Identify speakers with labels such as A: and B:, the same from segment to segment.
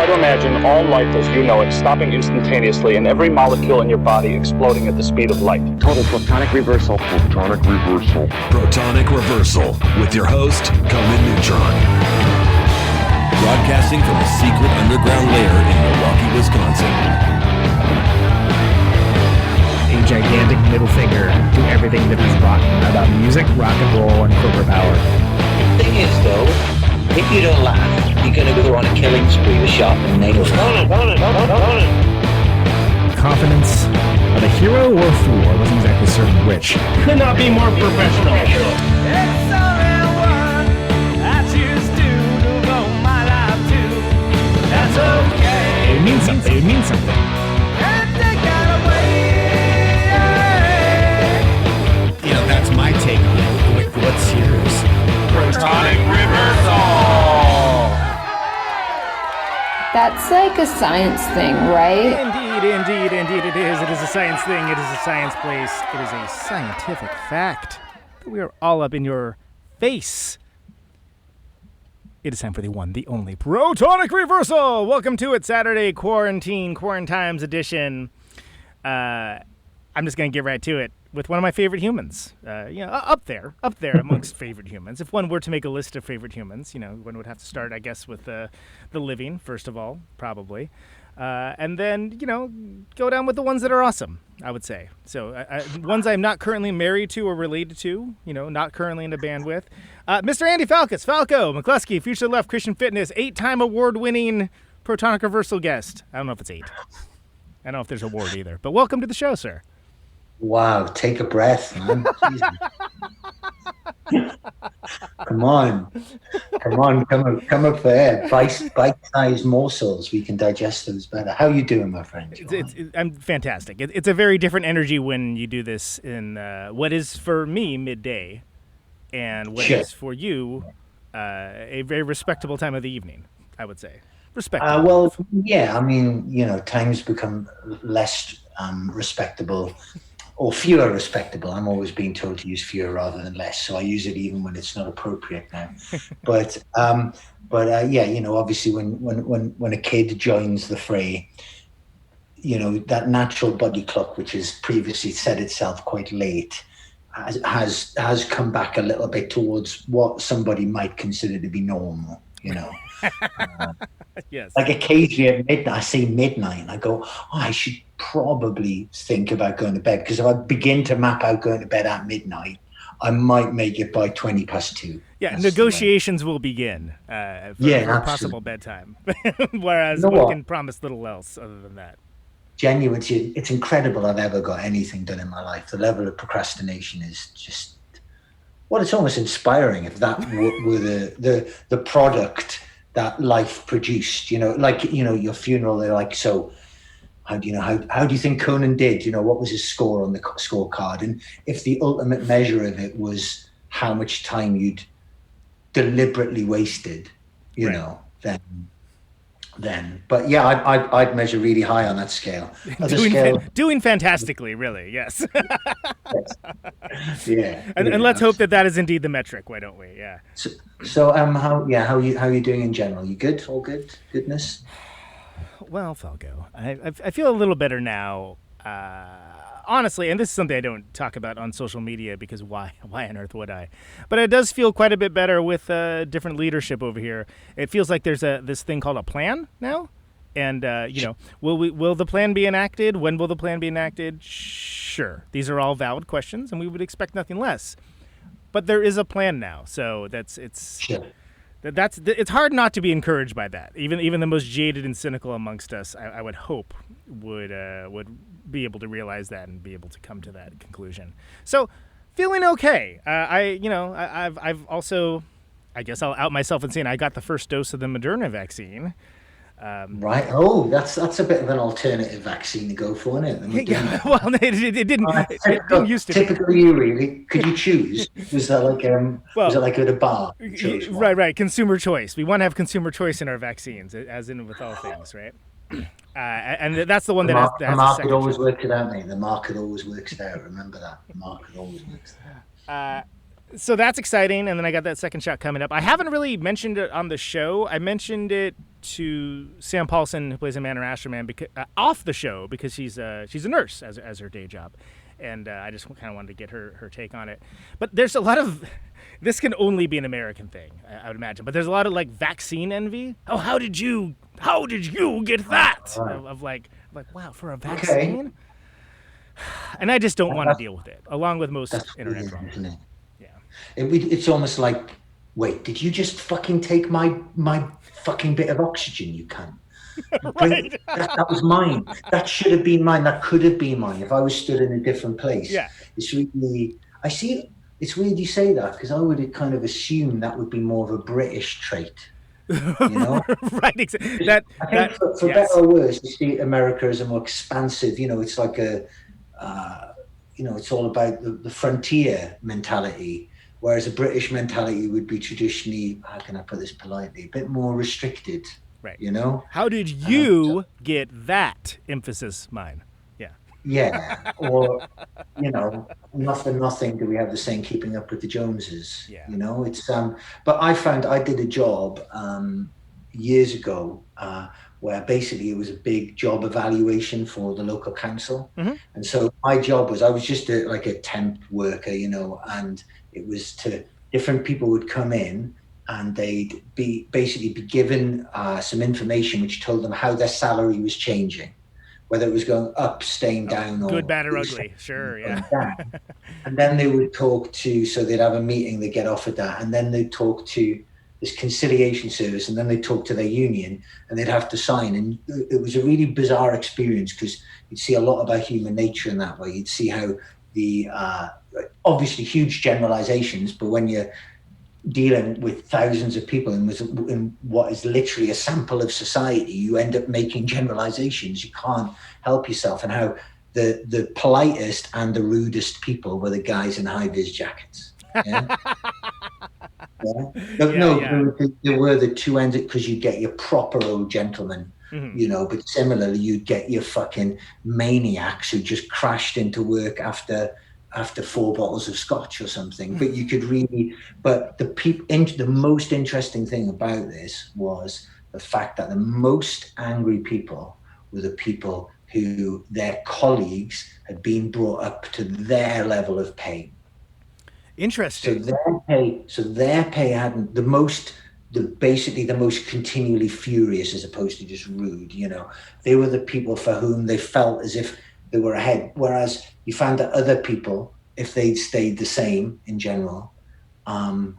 A: Try to imagine all life as you know it stopping instantaneously and every molecule in your body exploding at the speed of light.
B: Total protonic reversal.
C: Protonic reversal.
D: Protonic Reversal with your host, Conan Neutron. Broadcasting from a secret underground lair in Milwaukee, Wisconsin.
E: A gigantic middle finger to everything that is rotten about music, rock and roll, and corporate power.
F: The thing is, though, if you don't laugh, you're going to go on a killing spree with sharpened nails.
E: Confidence of a hero or a fool. I wasn't exactly certain which.
G: Could not be more professional.
H: It's only one I choose to devote my life to. That's okay.
E: It would mean something. It would mean something.
H: And they got away.
E: You know, that's my take on it. What's yours?
G: Protonic reversal.
I: That's like a science thing, right?
E: Indeed it is. It is a science thing. It is a science place. It is a scientific fact. We are all up in your face. It is time for the one, the only Protonic Reversal. Welcome to it, Saturday Quarantimes edition. I'm just going to get right to it with one of my favorite humans. Up there amongst favorite humans. If one were to make a list of favorite humans, one would have to start, I guess, with the living, first of all, probably. And then, go down with the ones that are awesome, I would say. So, ones I'm not currently married to or related to, not currently in a band with. Mr. Andy Falcus, Falco, McCluskey, Future Left, Christian Fitness, 8-time award-winning Protonic Reversal guest. I don't know if it's 8. I don't know if there's an award either. But welcome to the show, sir.
F: Wow, take a breath, man. Come on, come up for air. Bite-sized morsels, we can digest those better. How you doing, my friend?
E: I'm fantastic. It's a very different energy when you do this in what is for me midday, and what is for you a very respectable time of the evening, I would say. Respectable.
F: Well, yeah, I mean, times become less respectable. Or fewer respectable. I'm always being told to use fewer rather than less, so I use it even when it's not appropriate now. But obviously when a kid joins the fray, that natural body clock, which has previously set itself quite late, has come back a little bit towards what somebody might consider to be normal.
E: Yes.
F: Like occasionally at midnight, I say midnight, and I go, I should probably think about going to bed, because if I begin to map out going to bed at midnight, I might make it by 2:20.
E: Yeah, that's negotiations will begin for possible bedtime, whereas one can promise little else other than that.
F: Genuinely, it's incredible I've ever got anything done in my life. The level of procrastination is just, it's almost inspiring if that were the product that life produced, your funeral, they're like, so how do you think Conan did? What was his score on the scorecard? And if the ultimate measure of it was how much time you'd deliberately wasted, then. But yeah, I'd measure really high on that scale.
E: Doing fantastically, really, yes.
F: Yeah.
E: And let's hope that is indeed the metric. Why don't we? Yeah.
F: So how are you doing in general? You good? All good? Goodness?
E: Well, Falco, I feel a little better now. Honestly, and this is something I don't talk about on social media because why on earth would I? But it does feel quite a bit better with different leadership over here. It feels like there's this thing called a plan now. And, will the plan be enacted? When will the plan be enacted? Sure. These are all valid questions, and we would expect nothing less. But there is a plan now, so it's hard not to be encouraged by that. Even the most jaded and cynical amongst us, I would hope, would be able to realize that and be able to come to that conclusion. So, feeling okay. I've also, I guess I'll out myself and saying I got the first dose of the Moderna vaccine.
F: Right. Oh, that's a bit of an alternative vaccine to go for, isn't it?
E: Yeah. Well, it didn't used to be.
F: Typically, you really could you choose? Was that like was it like at a bar?
E: Right. Consumer choice. We want to have consumer choice in our vaccines, as in with all things, right? And that's the one that has
F: the market always works it out, mate. The market always works it out. Remember that. The market always works it out.
E: So that's exciting, and then I got that second shot coming up. I haven't really mentioned it on the show. I mentioned it to Sam Paulson, who plays Amanda Asherman, off the show because she's a nurse as her day job, and I just kind of wanted to get her take on it. But there's a lot of this can only be an American thing, I would imagine. But there's a lot of like vaccine envy. Oh, how did you get that? Of like wow, for a vaccine. Okay. And I just don't want to deal with it, along with most internet trolls.
F: Isn't it?
E: Yeah.
F: It's almost like, wait, did you just fucking take my fucking bit of oxygen, you cunt?
E: Right.
F: That was mine. That should have been mine. That could have been mine if I was stood in a different place.
E: Yeah.
F: It's really, I see, it's weird you say that because I would kind of assume that would be more of a British trait. You know?
E: Right.
F: I think for better or worse, you see America as a more expansive, it's like it's all about the frontier mentality, whereas a British mentality would be traditionally, how can I put this politely, a bit more restricted.
E: Right.
F: How
E: did you get that emphasis mine? Yeah.
F: Yeah. Or, not for nothing do we have the same Keeping Up with the Joneses.
E: Yeah.
F: It's but I found I did a job years ago where basically it was a big job evaluation for the local council.
E: Mm-hmm.
F: And so my job was, I was just a temp worker, and it was different people would come in and they'd be given some information which told them how their salary was changing, whether it was going up, staying down, or
E: good, bad, or ugly. Sure, yeah.
F: And then they would talk so they'd have a meeting, they get offered that, and then they'd talk to this conciliation service, and then they'd talk to their union, and they'd have to sign. And it was a really bizarre experience because you'd see a lot about human nature in that way. You'd see how the obviously huge generalizations, but when you're dealing with thousands of people in what is literally a sample of society, you end up making generalizations. You can't help yourself. And how the politest and the rudest people were the guys in high-vis jackets. Yeah? There were the two ends, because you get your proper old gentlemen, but similarly you'd get your fucking maniacs who just crashed into work after 4 bottles of scotch or something. But you could but the most interesting thing about this was the fact that the most angry people were the people who their colleagues had been brought up to their level of pay.
E: Interesting.
F: So their pay hadn't basically the most continually furious as opposed to just rude. They were the people for whom they felt as if they were ahead. Whereas you found that other people, if they'd stayed the same in general, and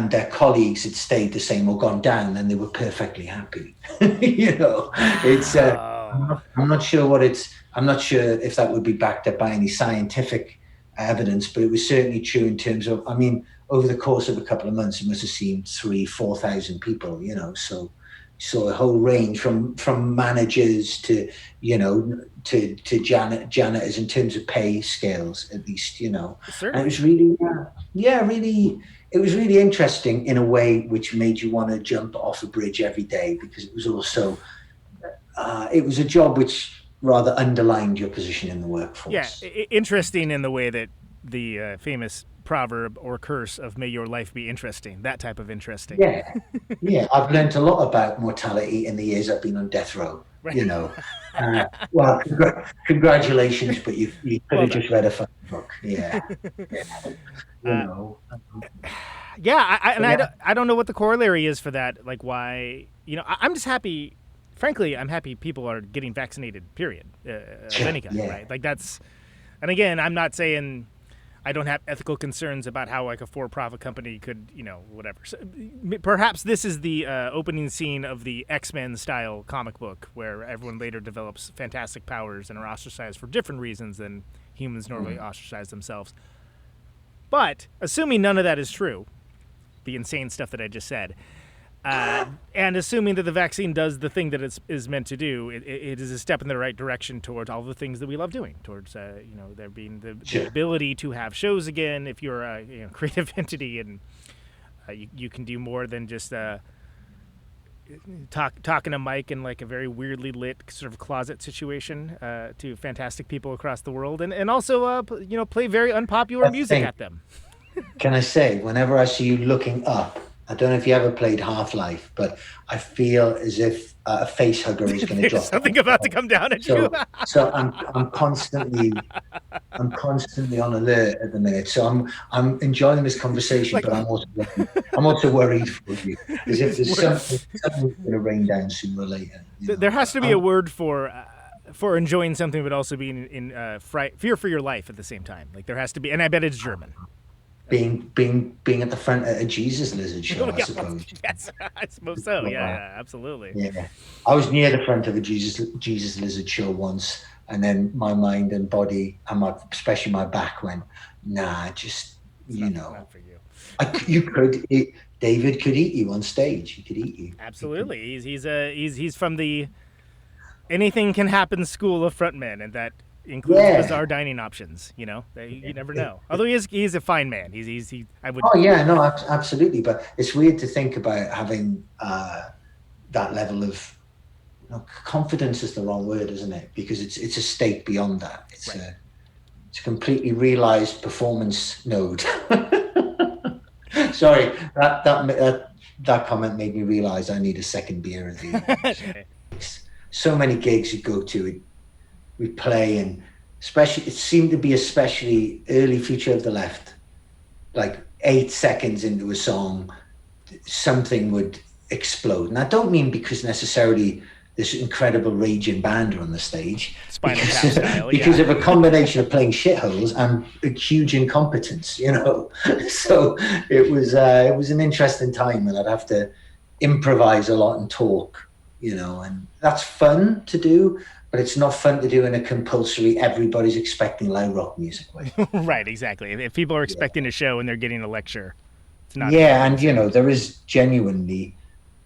F: their colleagues had stayed the same or gone down, then they were perfectly happy. It's I'm not sure if that would be backed up by any scientific evidence, but it was certainly true in terms of, over the course of a couple of months, it must have seen 3,000-4,000 people, so saw a whole range from managers to janitors in terms of pay scales, at least, And it was really, it was really interesting in a way which made you want to jump off a bridge every day, because it was also, it was a job which rather underlined your position in the workforce.
E: Yeah, interesting in the way that the famous proverb or curse of "May your life be interesting," that type of interesting.
F: Yeah. I've learned a lot about mortality in the years I've been on death row. Right. Well, congratulations, but you could have just read a fucking book. Yeah.
E: I don't know what the corollary is for that. Like, why? I'm just happy. Frankly, I'm happy people are getting vaccinated, period, of any kind, right? Like, that's, and again, I'm not saying I don't have ethical concerns about how, like, a for-profit company could, whatever. So, perhaps this is the opening scene of the X-Men style comic book where everyone later develops fantastic powers and are ostracized for different reasons than humans normally ostracize themselves. But, assuming none of that is true, the insane stuff that I just said, and assuming that the vaccine does the thing that it is meant to do, it is a step in the right direction towards all the things that we love doing, towards there being the ability to have shows again if you're a creative entity, and you can do more than just talking a mic in like a very weirdly lit sort of closet situation to fantastic people across the world, and also play very unpopular music at them.
F: Can I say, whenever I see you looking up I don't know if you ever played Half-Life, but I feel as if a face hugger is going to drop.
E: There's something about to come down at you.
F: So I'm constantly on alert at the minute. So I'm enjoying this conversation, but I'm also worried for you, as if there's something's going to rain down sooner or later.
E: There has to be a word for enjoying something, but also being in fear for your life at the same time. Like there has to be, and I bet it's German.
F: Being at the front at a Jesus Lizard show, I suppose.
E: Yes, I suppose so. Yeah, absolutely.
F: Yeah, I was near the front of a Jesus Lizard show once, and then my mind and body, and especially my back, went, nah, just
E: not for you.
F: David could eat you on stage. He could eat you.
E: Absolutely. He's from the anything can happen school of frontmen, and that includes bizarre dining options. You never know. Although he's a fine man. I would.
F: Oh yeah, no, absolutely. But it's weird to think about having that level of confidence is the wrong word, isn't it? Because it's a state beyond that. It's a completely realized performance node. Sorry, that comment made me realize I need a second beer of the. So many gigs you go to. We play, and especially it seemed to be especially early Future of the Left, like 8 seconds into a song something would explode, and I don't mean because necessarily this incredible raging band are on the stage, because of a combination of playing shitholes and a huge incompetence, so it was an interesting time, and I'd have to improvise a lot and talk, and that's fun to do. But it's not fun to do in a compulsory, everybody's expecting loud rock music way.
E: Right, exactly. If people are expecting a show and they're getting a lecture, it's not.
F: Yeah, and there is genuinely,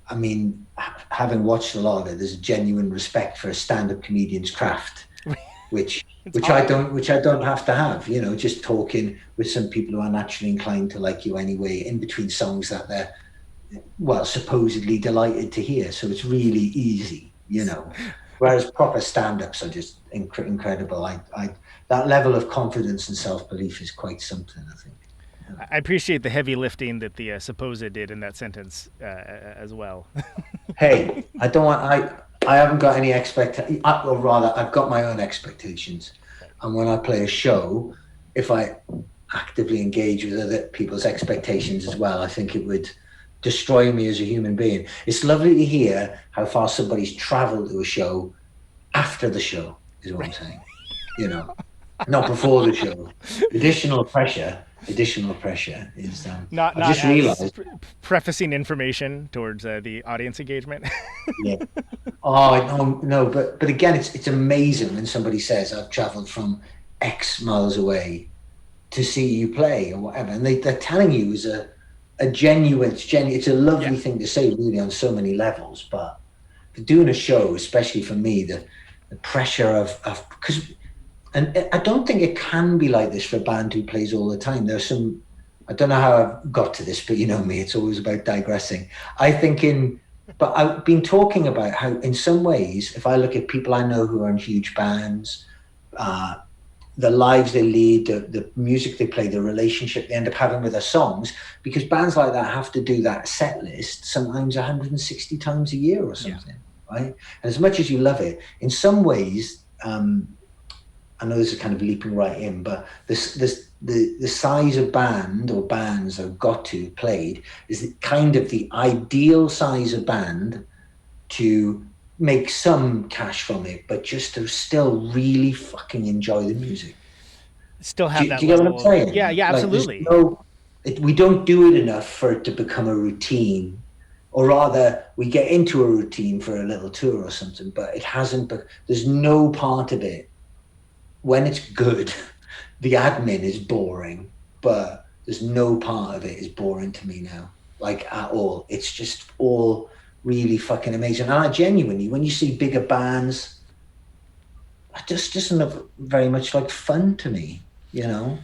F: having watched a lot of it, there's a genuine respect for a stand-up comedian's craft, which I don't have to have. Just talking with some people who are naturally inclined to like you anyway, in between songs that they're, supposedly delighted to hear. So it's really easy, Whereas proper stand-ups are just incredible. That level of confidence and self-belief is quite something, I think.
E: I appreciate the heavy lifting that the supposed did in that sentence as well.
F: Hey, I haven't got any expectations, or rather, I've got my own expectations. And when I play a show, if I actively engage with other people's expectations as well, I think it would destroy me as a human being. It's lovely to hear how far somebody's traveled to a show after the show, is what I'm saying. Not before the show. Additional pressure is
E: not
F: just realized
E: prefacing information towards the audience engagement.
F: Yeah. Oh no, but again, it's amazing when somebody says I've traveled from X miles away to see you play or whatever, and they're telling you is a genuine, it's a lovely thing to say, really, on so many levels. But for doing a show, especially for me, the pressure of because, and I don't think it can be like this for a band who plays all the time. There's some, I don't know how I've got to this, but you know me, it's always about digressing. But I've been talking about how, in some ways, if I look at people I know who are in huge bands, the lives they lead, the music they play, the relationship they end up having with their songs, because bands like that have to do that set list sometimes 160 times a year or something, right? And as much as you love it, in some ways, I know this is kind of leaping right in, but the size of band or bands I've got to played is kind of the ideal size of band to make some cash from it, but just to still really fucking enjoy the music.
E: Still have that.
F: Do you get what I'm saying?
E: Yeah, absolutely.
F: We don't do it enough for it to become a routine, or rather, we get into a routine for a little tour or something, but it hasn't. But there's no part of it. When it's good, the admin is boring, but there's no part of it is boring to me now, like at all. It's just all really fucking amazing. And I genuinely, when you see bigger bands, it just doesn't look very much like fun to me, you know?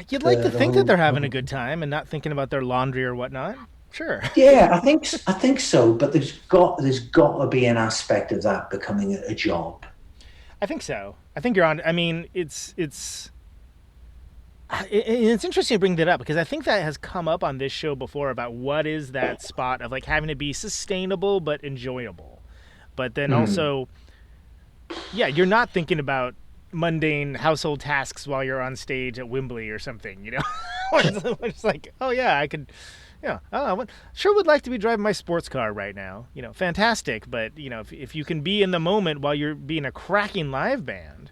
E: You'd like to think that they're having a good time and not thinking about their laundry or whatnot. Sure.
F: Yeah, I think so. But there's got to be an aspect of that becoming a job.
E: I think so. I think you're on. I mean, it's. It's interesting to bring that up because I think that has come up on this show before about what is that spot of like having to be sustainable but enjoyable. But then also, yeah, you're not thinking about mundane household tasks while you're on stage at Wembley or something, you know? It's like, oh yeah, I could, yeah, sure would like to be driving my sports car right now. You know, fantastic. But, you know, if you can be in the moment while you're being a cracking live band,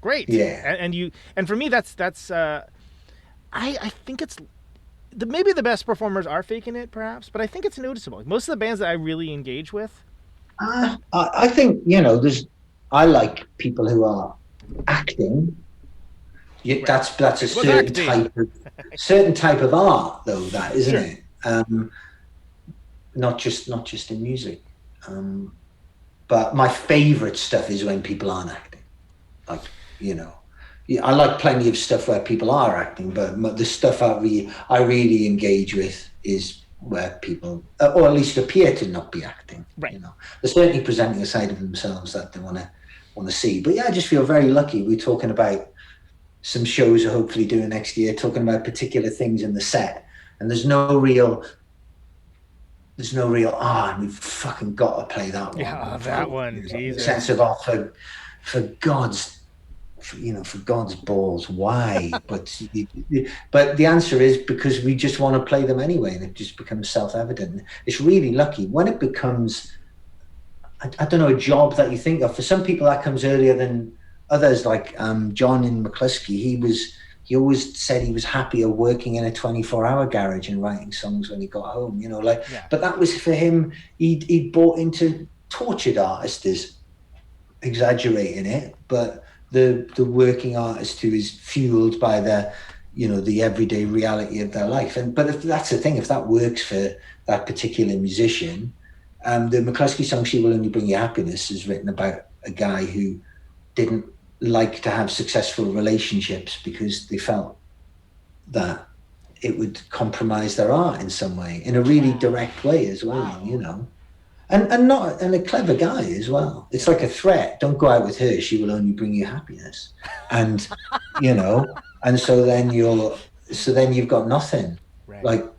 E: great.
F: Yeah.
E: And for me, that's I think it's maybe the best performers are faking it, perhaps, but I think it's noticeable. Most of the bands that I really engage with,
F: I think, you know, I like people who are acting.
E: Right.
F: That's a certain type of art, though. That isn't it? Not just in music. But my favorite stuff is when people aren't acting. Like, you know, I like plenty of stuff where people are acting, but the stuff I really engage with is where people, or at least appear to not be acting.
E: Right.
F: You know, they're certainly presenting a side of themselves that they want to see. But yeah, I just feel very lucky. We're talking about some shows we're hopefully doing next year, talking about particular things in the set, and there's no real, we've fucking got to play that one.
E: Yeah, that one, Jesus.
F: Sense of, for God's balls, why? But the answer is because we just want to play them anyway, and it just becomes self-evident. It's really lucky when it becomes, I don't know, a job that you think of. For some people that comes earlier than others, like John in McCluskey. He always said he was happier working in a 24-hour garage and writing songs when he got home, you know, but that was for him. He bought into tortured artist is exaggerating it, but the working artist who is fueled by the everyday reality of their life. But if that's the thing, if that works for that particular musician, the McCluskey song "She Will Only Bring You Happiness" is written about a guy who didn't like to have successful relationships because they felt that it would compromise their art in some way, in a really direct way as well, you know. And a clever guy as well. It's like a threat. Don't go out with her. She will only bring you happiness. And, you know, and so then you've got nothing.
E: Right.
F: Like,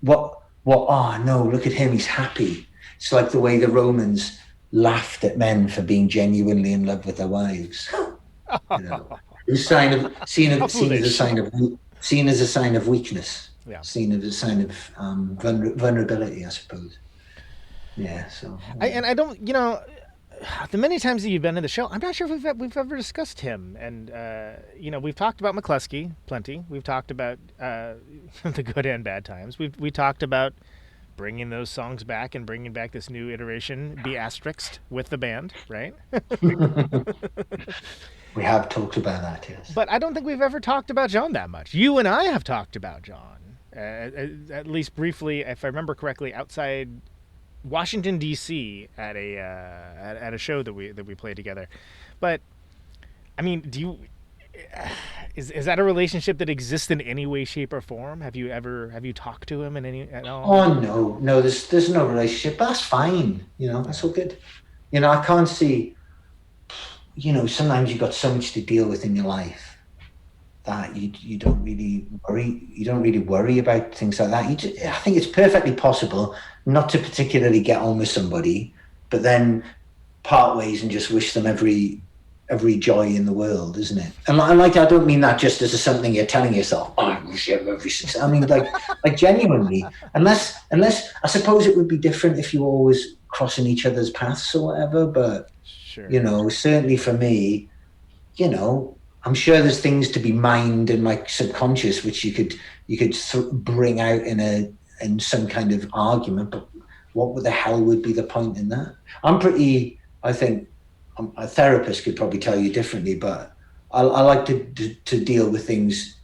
F: what, oh no, look at him. He's happy. It's like the way the Romans laughed at men for being genuinely in love with their wives. You know, it's seen as a sign of weakness. Yeah. Seen as a sign of vulnerability, I suppose. Yeah. So.
E: I don't, you know, the many times that you've been in the show, I'm not sure if we've ever discussed him. And you know, we've talked about McCluskey plenty. We've talked about the good and bad times. We talked about bringing those songs back and bringing back this new iteration, be asterisked with the band, right?
F: We have talked about that, yes.
E: But I don't think we've ever talked about John that much. You and I have talked about John, at least briefly, if I remember correctly, outside Washington D.C. at a show that we played together. But I mean, is that a relationship that exists in any way, shape, or form? Have you talked to him at all?
F: Oh no, there's no relationship. But that's fine. You know, that's all good. You know, I can't see. You know, sometimes you've got so much to deal with in your life that you don't really worry. You don't really worry about things like that. I think it's perfectly possible not to particularly get on with somebody, but then part ways and just wish them every joy in the world, isn't it? And like I don't mean that just as something you're telling yourself, oh, I wish you every success. I mean, like genuinely, unless I suppose it would be different if you were always crossing each other's paths or whatever, but
E: sure.
F: You know, certainly for me, you know, I'm sure there's things to be mined in my subconscious which you could bring out in some kind of argument, but what the hell would be the point in that? I think a therapist could probably tell you differently, but I like to deal with things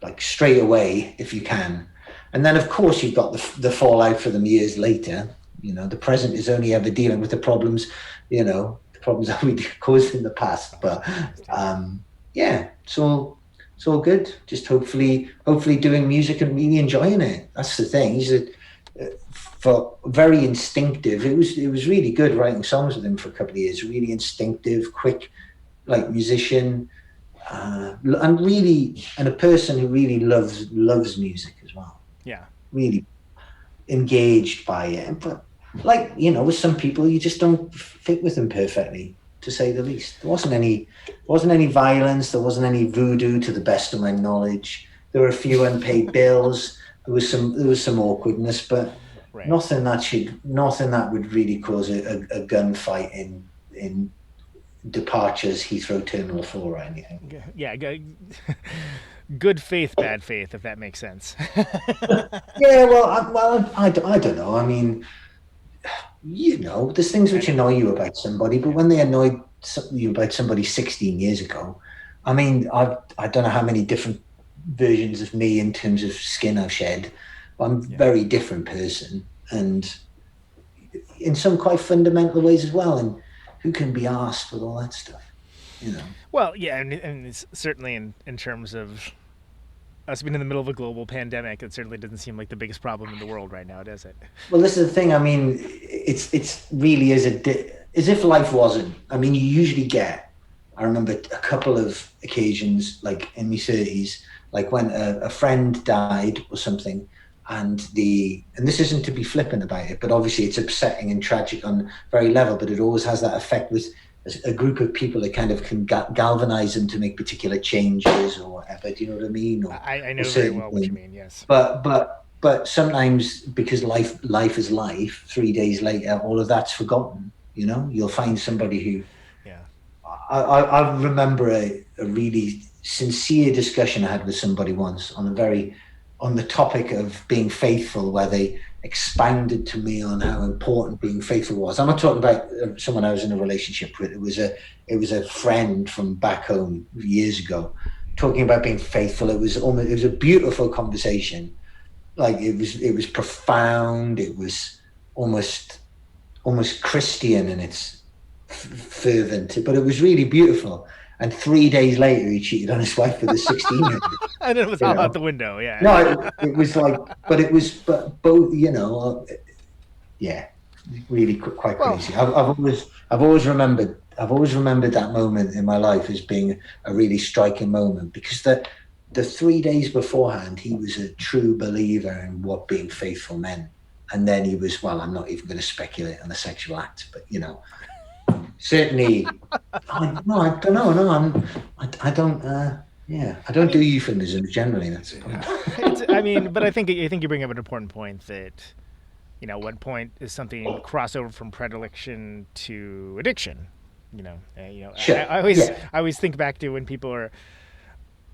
F: like straight away if you can. And then of course you've got the fallout for them years later. You know, the present is only ever dealing with the problems, you know, the problems that we caused in the past. But yeah, it's all good. Just hopefully doing music and really enjoying it. That's the thing. He's for very instinctive. It was really good writing songs with him for a couple of years. Really instinctive, quick, like musician. and a person who really loves music as well.
E: Yeah.
F: Really engaged by it. But like, with some people, you just don't fit with them perfectly, to say the least. There wasn't any violence. There wasn't any voodoo, to the best of my knowledge. There were a few unpaid bills. There was some awkwardness, but
E: Right.
F: nothing that would really cause a gunfight in Departures Heathrow Terminal 4 or anything.
E: Yeah. Good faith, bad faith, if that makes sense.
F: Yeah, I don't know. I mean, there's things which annoy you about somebody, but when they annoyed you about somebody 16 years ago, I mean, I don't know how many different versions of me in terms of skin I've shed. I'm a very different person, and in some quite fundamental ways as well. And who can be asked with all that stuff,
E: Well, yeah, and it's certainly in terms of us being in the middle of a global pandemic, it certainly doesn't seem like the biggest problem in the world right now, does it?
F: Well, this is the thing. I mean, it's really as if life wasn't. I mean, you usually get. I remember a couple of occasions, like in my 30s, like when a friend died or something, and this isn't to be flippant about it, but obviously it's upsetting and tragic on very level, but it always has that effect with a group of people that kind of can galvanize them to make particular changes or whatever. Do you know what I mean?
E: I know very well what you mean, yes.
F: But sometimes, because life is life, 3 days later, all of that's forgotten. You'll find somebody who.
E: Yeah.
F: I remember a really sincere discussion I had with somebody once on the topic of being faithful, where they expounded to me on how important being faithful was. I'm not talking about someone I was in a relationship with. It was a friend from back home years ago, talking about being faithful. It was a beautiful conversation. Like it was profound. It was almost Christian in its fervent, but it was really beautiful. And 3 days later, he cheated on his wife with a 16-year-old.
E: And it was all out the window, yeah.
F: No, it was like, but both, yeah, really quite crazy. I've always remembered that moment in my life as being a really striking moment, because the 3 days beforehand, he was a true believer in what being faithful meant. And then he was, I'm not even going to speculate on the sexual act, but certainly, I don't know. No, I don't do euphemisms generally. That's the point.
E: But I think you bring up an important point that, what point is something crossover from predilection to addiction?
F: Sure.
E: I always think back to when people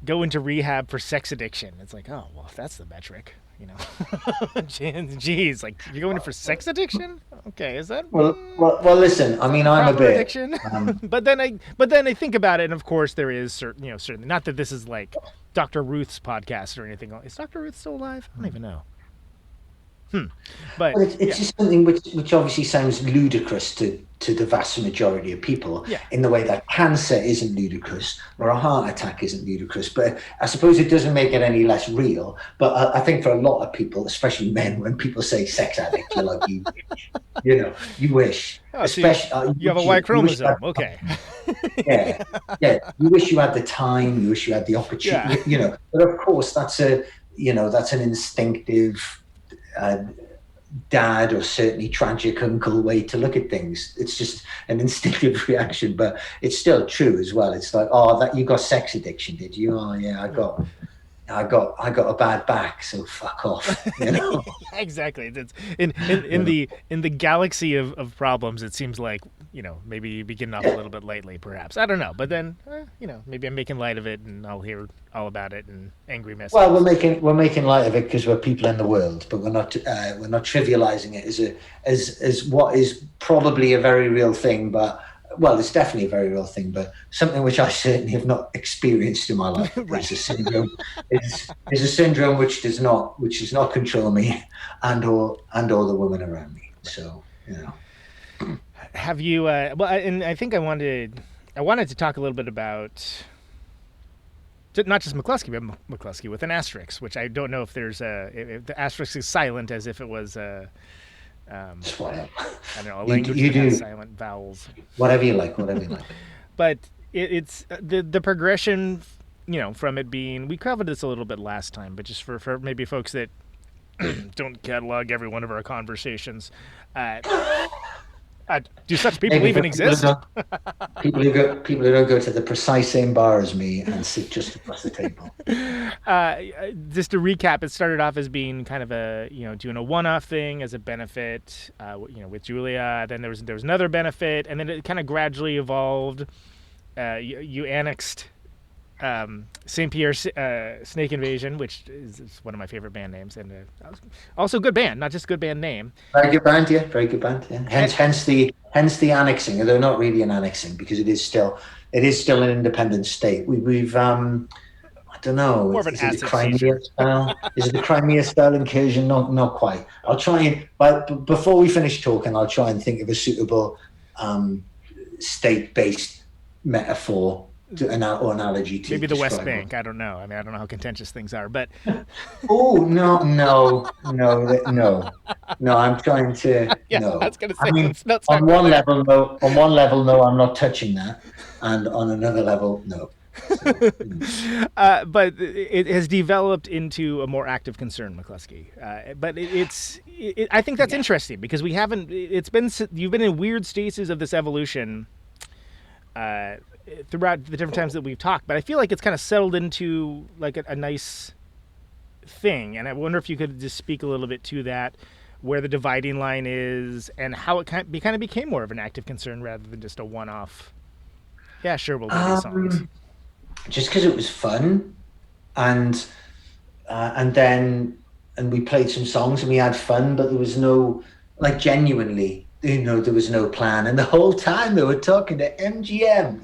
E: go into rehab for sex addiction. It's like, oh well, if that's the metric. Jeez, like you're going in for sex addiction? Okay, is that?
F: Well, listen. I mean, I'm a bit
E: addiction. But then I think about it, and of course there is certainly not that this is like Dr. Ruth's podcast or anything. Is Dr. Ruth still alive? I don't even know. But
F: it's just something which obviously sounds ludicrous to the vast majority of people, in the way that cancer isn't ludicrous or a heart attack isn't ludicrous. But I suppose it doesn't make it any less real. But I think for a lot of people, especially men, when people say sex addict, you're like, you wish.
E: Oh, especially you have a Y chromosome. Okay.
F: Yeah. You wish you had the time. You wish you had the opportunity.
E: Yeah.
F: But of course, that's an instinctive. Dad or certainly tragic uncle way to look at things. It's just an instinctive reaction, but it's still true as well. It's like, that you got sex addiction, did you? Oh yeah, I got a bad back, so fuck off.
E: Exactly. It's in the galaxy of problems, it seems like maybe you be getting off a little bit lately, perhaps. I don't know, but then maybe I'm making light of it, and I'll hear all about it and angry messages. Well,
F: we're making light of it because we're people in the world, but we're not trivializing it as what is probably a very real thing, but. Well, it's definitely a very real thing, but something which I certainly have not experienced in my life.
E: Right.
F: It's a syndrome. It's a syndrome which does not control me, and or the women around me. So
E: Have you? And I think I wanted to talk a little bit about not just McCluskey, but McCluskey with an asterisk, which I don't know if there's if the asterisk is silent, as if it was I don't know, a language that has silent vowels.
F: Whatever you like.
E: But it's the progression, from it being, we covered this a little bit last time, but just for maybe folks that don't catalog every one of our conversations, do such people even exist?
F: People who don't go to the precise same bar as me and sit just across the table.
E: Just to recap, it started off as being kind of a, doing a one-off thing as a benefit, with Julia. Then there was another benefit, and then it kind of gradually evolved. You annexed St. Pierre Snake Invasion, which is one of my favorite band names, and also good band, not just good band name.
F: Very good band, yeah. Very good band, yeah. Hence the annexing, although not really an annexing, because it is still an independent state. We've I don't know.
E: More of an
F: is it
E: acid
F: the Crimea style? Is it the Crimea style incursion? Not quite. I'll try and, but before we finish talking, I'll try and think of a suitable state-based metaphor or analogy to
E: maybe the West
F: describe
E: Bank. I don't know. I mean, I don't know how contentious things are, but
F: oh no! I'm trying to.
E: yeah,
F: no.
E: I was going to say.
F: I mean,
E: let's not
F: on
E: start
F: one
E: there.
F: level, no. On one level, no. I'm not touching that, and on another level, no. So,
E: But it has developed into a more active concern, McCluskey. But I think that's interesting because we haven't. You've been in weird stages of this evolution throughout the different times that we've talked. But I feel like it's kind of settled into like a nice thing. And I wonder if you could just speak a little bit to that, where the dividing line is, and how it kind of became more of an active concern rather than just a one-off. Yeah, sure, we'll do these songs.
F: just because it was fun, and we played some songs and we had fun, but there was no, like, genuinely, there was no plan. And the whole time they were talking to MGM,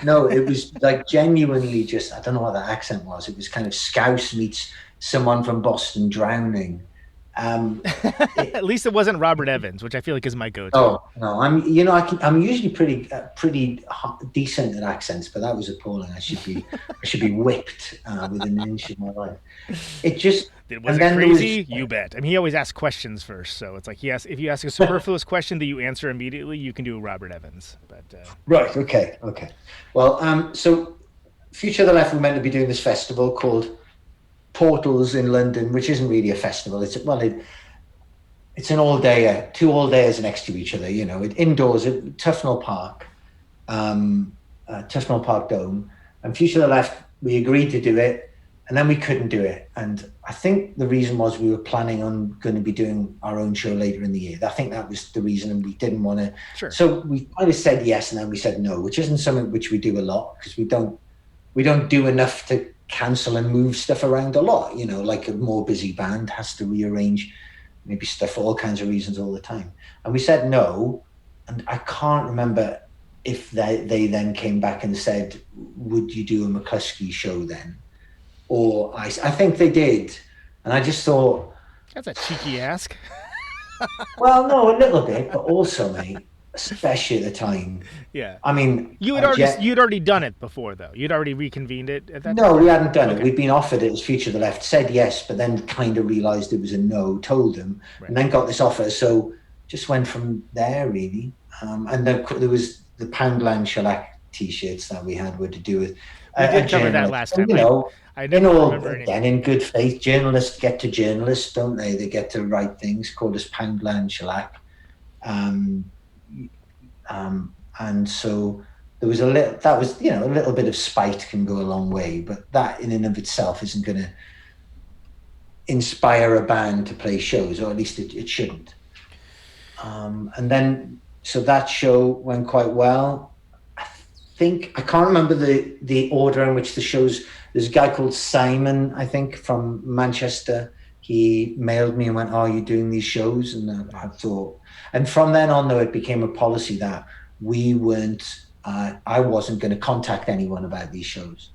F: no, it was like genuinely just, I don't know what the accent was. It was kind of Scouse meets someone from Boston Drowning.
E: At least it wasn't Robert Evans, which I feel like is my go-to.
F: Oh no, I'm usually pretty decent at accents, but that was appalling. I should be whipped within an inch of my life.
E: Was it crazy? You bet. I mean, he always asks questions first, so it's like if you ask a superfluous question that you answer immediately, you can do Robert Evans. But
F: right, okay. Well, so Future of the Left were meant to be doing this festival called Portals in London, which isn't really a festival. It's an all-dayer, 2 all-dayers next to each other. Indoors at Tufnell Park, Tufnell Park Dome. And Future of the Left, we agreed to do it, and then we couldn't do it. And I think the reason was we were planning on going to be doing our own show later in the year. I think that was the reason, and we didn't want to. Sure. So we kind of said yes, and then we said no, which isn't something which we do a lot because we don't do enough to cancel and move stuff around a lot. Like a more busy band has to rearrange maybe stuff for all kinds of reasons all the time. And we said no, and I can't remember if they then came back and said, would you do a McCluskey show then? Or I think they did. And I just thought...
E: That's a cheeky ask.
F: Well, no, a little bit, but also, mate, especially at the time.
E: Yeah.
F: I mean...
E: You'd already done it before, though. You'd already reconvened it at that time?
F: No, we hadn't done it. We'd been offered it as Future of the Left, said yes, but then kind of realised it was a no, told them, right. And then got this offer. So just went from there, really. And there was the Poundland Shellac T-shirts that we had were to do with...
E: We did cover that last time. I don't remember anything.
F: Again, in good faith, journalists get to journalists, don't they? They get to write things called as Poundland Shellac. And so there was a little bit of spite can go a long way, but that in and of itself isn't going to inspire a band to play shows, or at least it shouldn't. And then, so that show went quite well. I can't remember the order in which the shows. There's a guy called Simon, I think, from Manchester. He mailed me and went, "Oh, are you doing these shows?" And I thought, and from then on, though, it became a policy that we weren't. I wasn't going to contact anyone about these shows.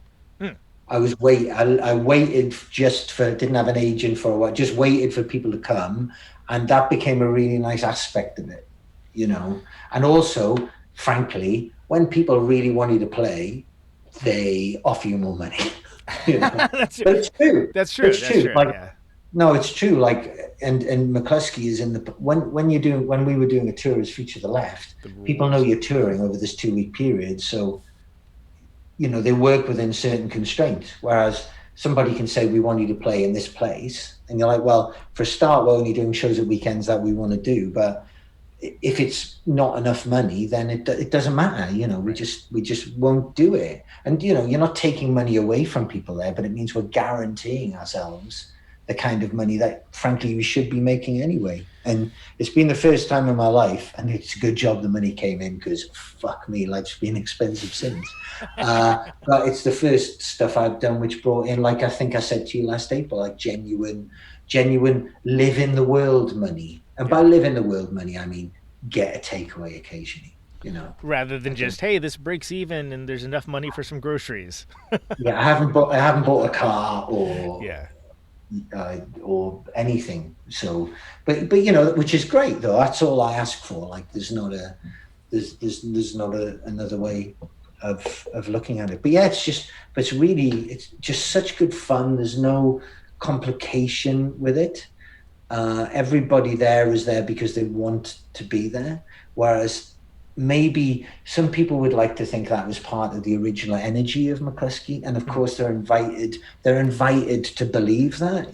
F: I waited didn't have an agent for a while, just waited for people to come, and that became a really nice aspect of it, And also, frankly, when people really want you to play, they offer you more money.
E: But
F: it's true.
E: That's true.
F: It's true.
E: True.
F: Like,
E: yeah.
F: No, it's true. Like, and McCluskey is in the when we were doing a tour as Future of the Left, people know you're touring over this 2-week period. So they work within certain constraints, whereas somebody can say, we want you to play in this place. And you're like, well, for a start, we're only doing shows at weekends that we want to do. But if it's not enough money, then it doesn't matter. We just won't do it. And, you're not taking money away from people there, but it means we're guaranteeing ourselves the kind of money that, frankly, we should be making anyway. And it's been the first time in my life, and it's a good job the money came in, because fuck me, life's been expensive since. But it's the first stuff I've done which brought in, like I think I said to you last April, like genuine live in the world money. And by live in the world money, I mean get a takeaway occasionally,
E: Rather than just, hey, this breaks even and there's enough money for some groceries.
F: Yeah, I haven't bought a car or anything. So, but which is great though. That's all I ask for. Like, there's not another way of looking at it. But yeah, it's just such good fun. There's no complication with it. Everybody there is there because they want to be there. Whereas maybe some people would like to think that was part of the original energy of McCluskey, and of course they're invited to believe that,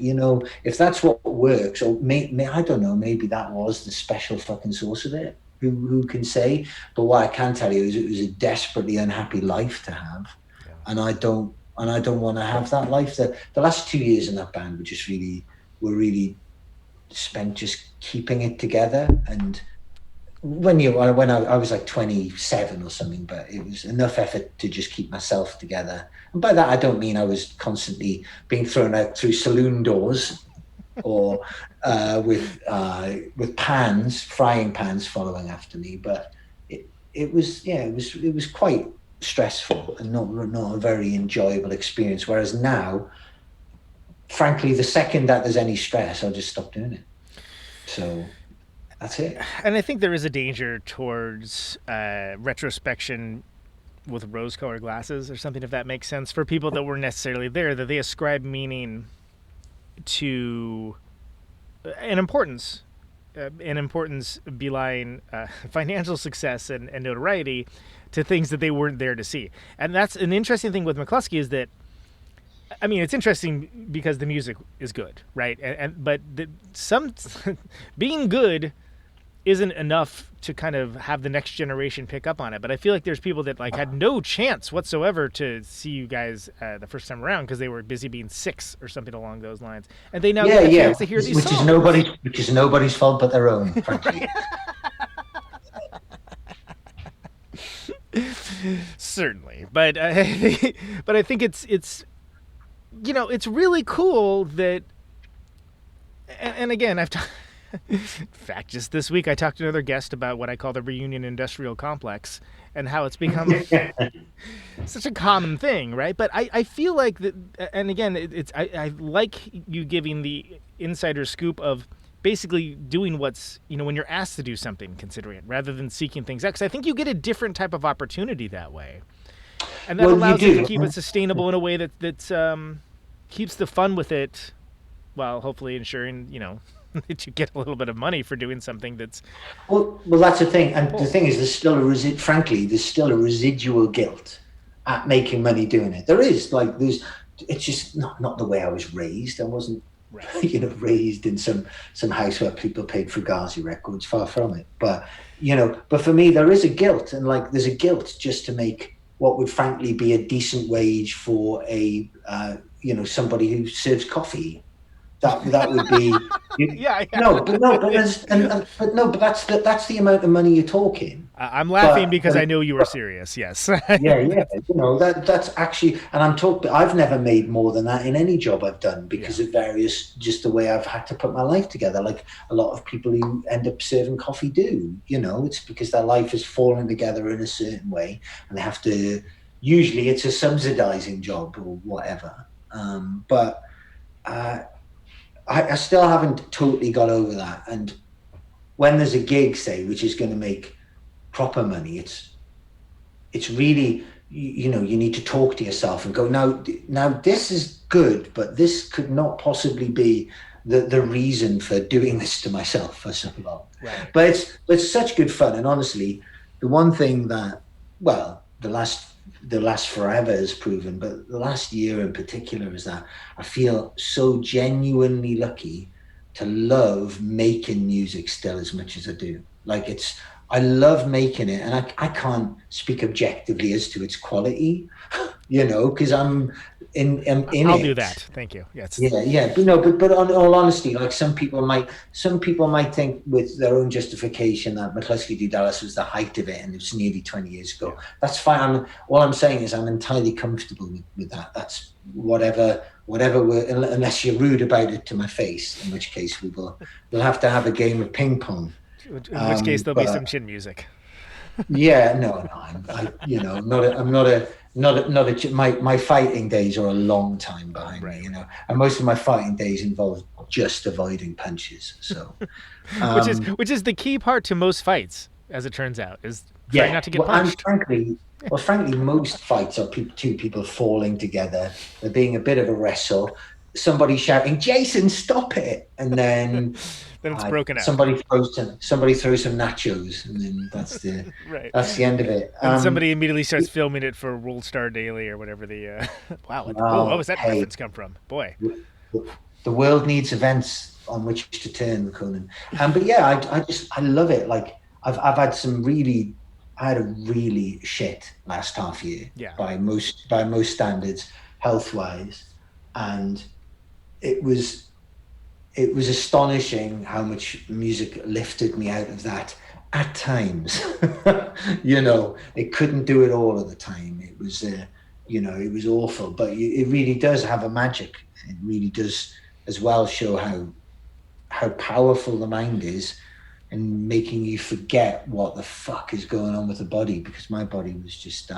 F: if that's what works, or I don't know, maybe that was the special fucking source of it. Who can say? But what I can tell you is it was a desperately unhappy life to have, and I don't want to have that life. The last 2 years in that band were really spent just keeping it together. And when I was like 27 or something, but it was enough effort to just keep myself together. And by that I don't mean I was constantly being thrown out through saloon doors or with frying pans following after me, but it was quite stressful and not a very enjoyable experience. Whereas now, frankly, the second that there's any stress, I'll just stop doing it. So that's it.
E: And I think there is a danger towards retrospection with rose-colored glasses or something, if that makes sense, for people that weren't necessarily there, that they ascribe meaning to an importance belying financial success and notoriety to things that they weren't there to see. And that's an interesting thing with McCluskey, is that, I mean, it's interesting because the music is good, right? But being good isn't enough to kind of have the next generation pick up on it. But I feel like there's people that had no chance whatsoever to see you guys the first time around because they were busy being 6 or something along those lines, and they now get a chance to hear these songs.
F: Which is nobody's fault but their own, frankly.
E: Certainly, but I think it's it's really cool that, and again, in fact, just this week I talked to another guest about what I call the reunion industrial complex and how it's become such a common thing, right? But I feel like that, and again, I like you giving the insider scoop of basically doing what's, when you're asked to do something, considering it, rather than seeking things out. Because I think you get a different type of opportunity that way. And that allows you to keep it sustainable in a way that keeps the fun with it, while hopefully ensuring, that you get a little bit of money for doing something that's...
F: Well, that's the thing. And the thing is, there's still a residual guilt at making money doing it. There is, it's just not the way I was raised. I wasn't, raised in some house where people paid Fugazi records, far from it. But for me, there is a guilt, and there's a guilt just to make what would frankly be a decent wage for a somebody who serves coffee. That would be but that's the amount of money you're talking.
E: I'm laughing because I know you were serious. Yes.
F: That's actually, and I've never made more than that in any job I've done because of just the way I've had to put my life together. Like a lot of people who end up serving coffee do. It's because their life is falling together in a certain way, and they have to. Usually, it's a subsidizing job or whatever. But I still haven't totally got over that. And when there's a gig, say, which is going to make proper money, it's really, you need to talk to yourself and go, now this is good, but this could not possibly be the reason for doing this to myself for so long. Right. But it's such good fun. And honestly, the one thing that, the last the last forever has proven, but the last year in particular is that I feel so genuinely lucky to love making music still as much as I do. Like I love making it, and I can't speak objectively as to its quality, because I'm in
E: I'll
F: it.
E: do that. Thank you. Yes.
F: Yeah. But on all honesty, like some people might think with their own justification that McCluskey D. Dallas was the height of it, and it was nearly 20 years ago. Yeah. That's fine. All I'm saying is I'm entirely comfortable with that. That's whatever. Unless you're rude about it to my face, in which case we'll have to have a game of ping pong.
E: In which case there'll be some chin music.
F: Yeah, no, my fighting days are a long time behind me, and most of my fighting days involve just avoiding punches. So,
E: which is the key part to most fights, as it turns out, is trying not to get punched.
F: And frankly, most fights are two people falling together. There being a bit of a wrestle, somebody shouting, "Jason, stop it!" and then.
E: Then it's broken out.
F: Somebody throws some nachos, and then that's the
E: right.
F: That's the end of it.
E: And somebody immediately starts filming it for World Star Daily or whatever the. Wow, what was that reference come from? Boy,
F: the world needs events on which to turn, Conan. But yeah, I love it. Like I had a really shit last half year.
E: Yeah.
F: By most standards, health wise, and it was astonishing how much music lifted me out of that at times. It couldn't do it all of the time. It was, it was awful, but it really does have a magic. It really does as well show how powerful the mind is in making you forget what the fuck is going on with the body, because my body was just,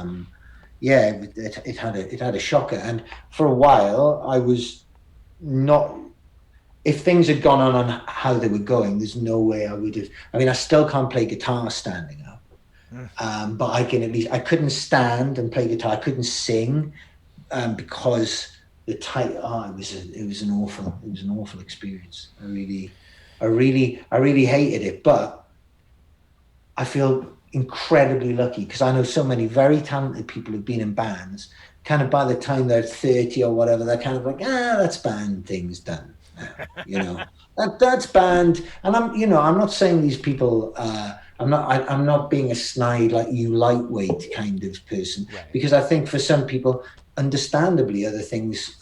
F: it had a shocker. And for a while I was not, if things had gone on how they were going, there's no way I would have. I mean, I still can't play guitar standing up, but I can at least. I couldn't stand and play guitar. I couldn't sing because the tight. It was an awful experience. I really hated it, but I feel incredibly lucky because I know so many very talented people who've been in bands. Kind of by the time they're 30 or whatever, they're kind of like, that's band things done. That's banned, and I'm not saying these people. I'm not being a snide like you lightweight kind of person,
E: right.
F: Because I think for some people, understandably, other things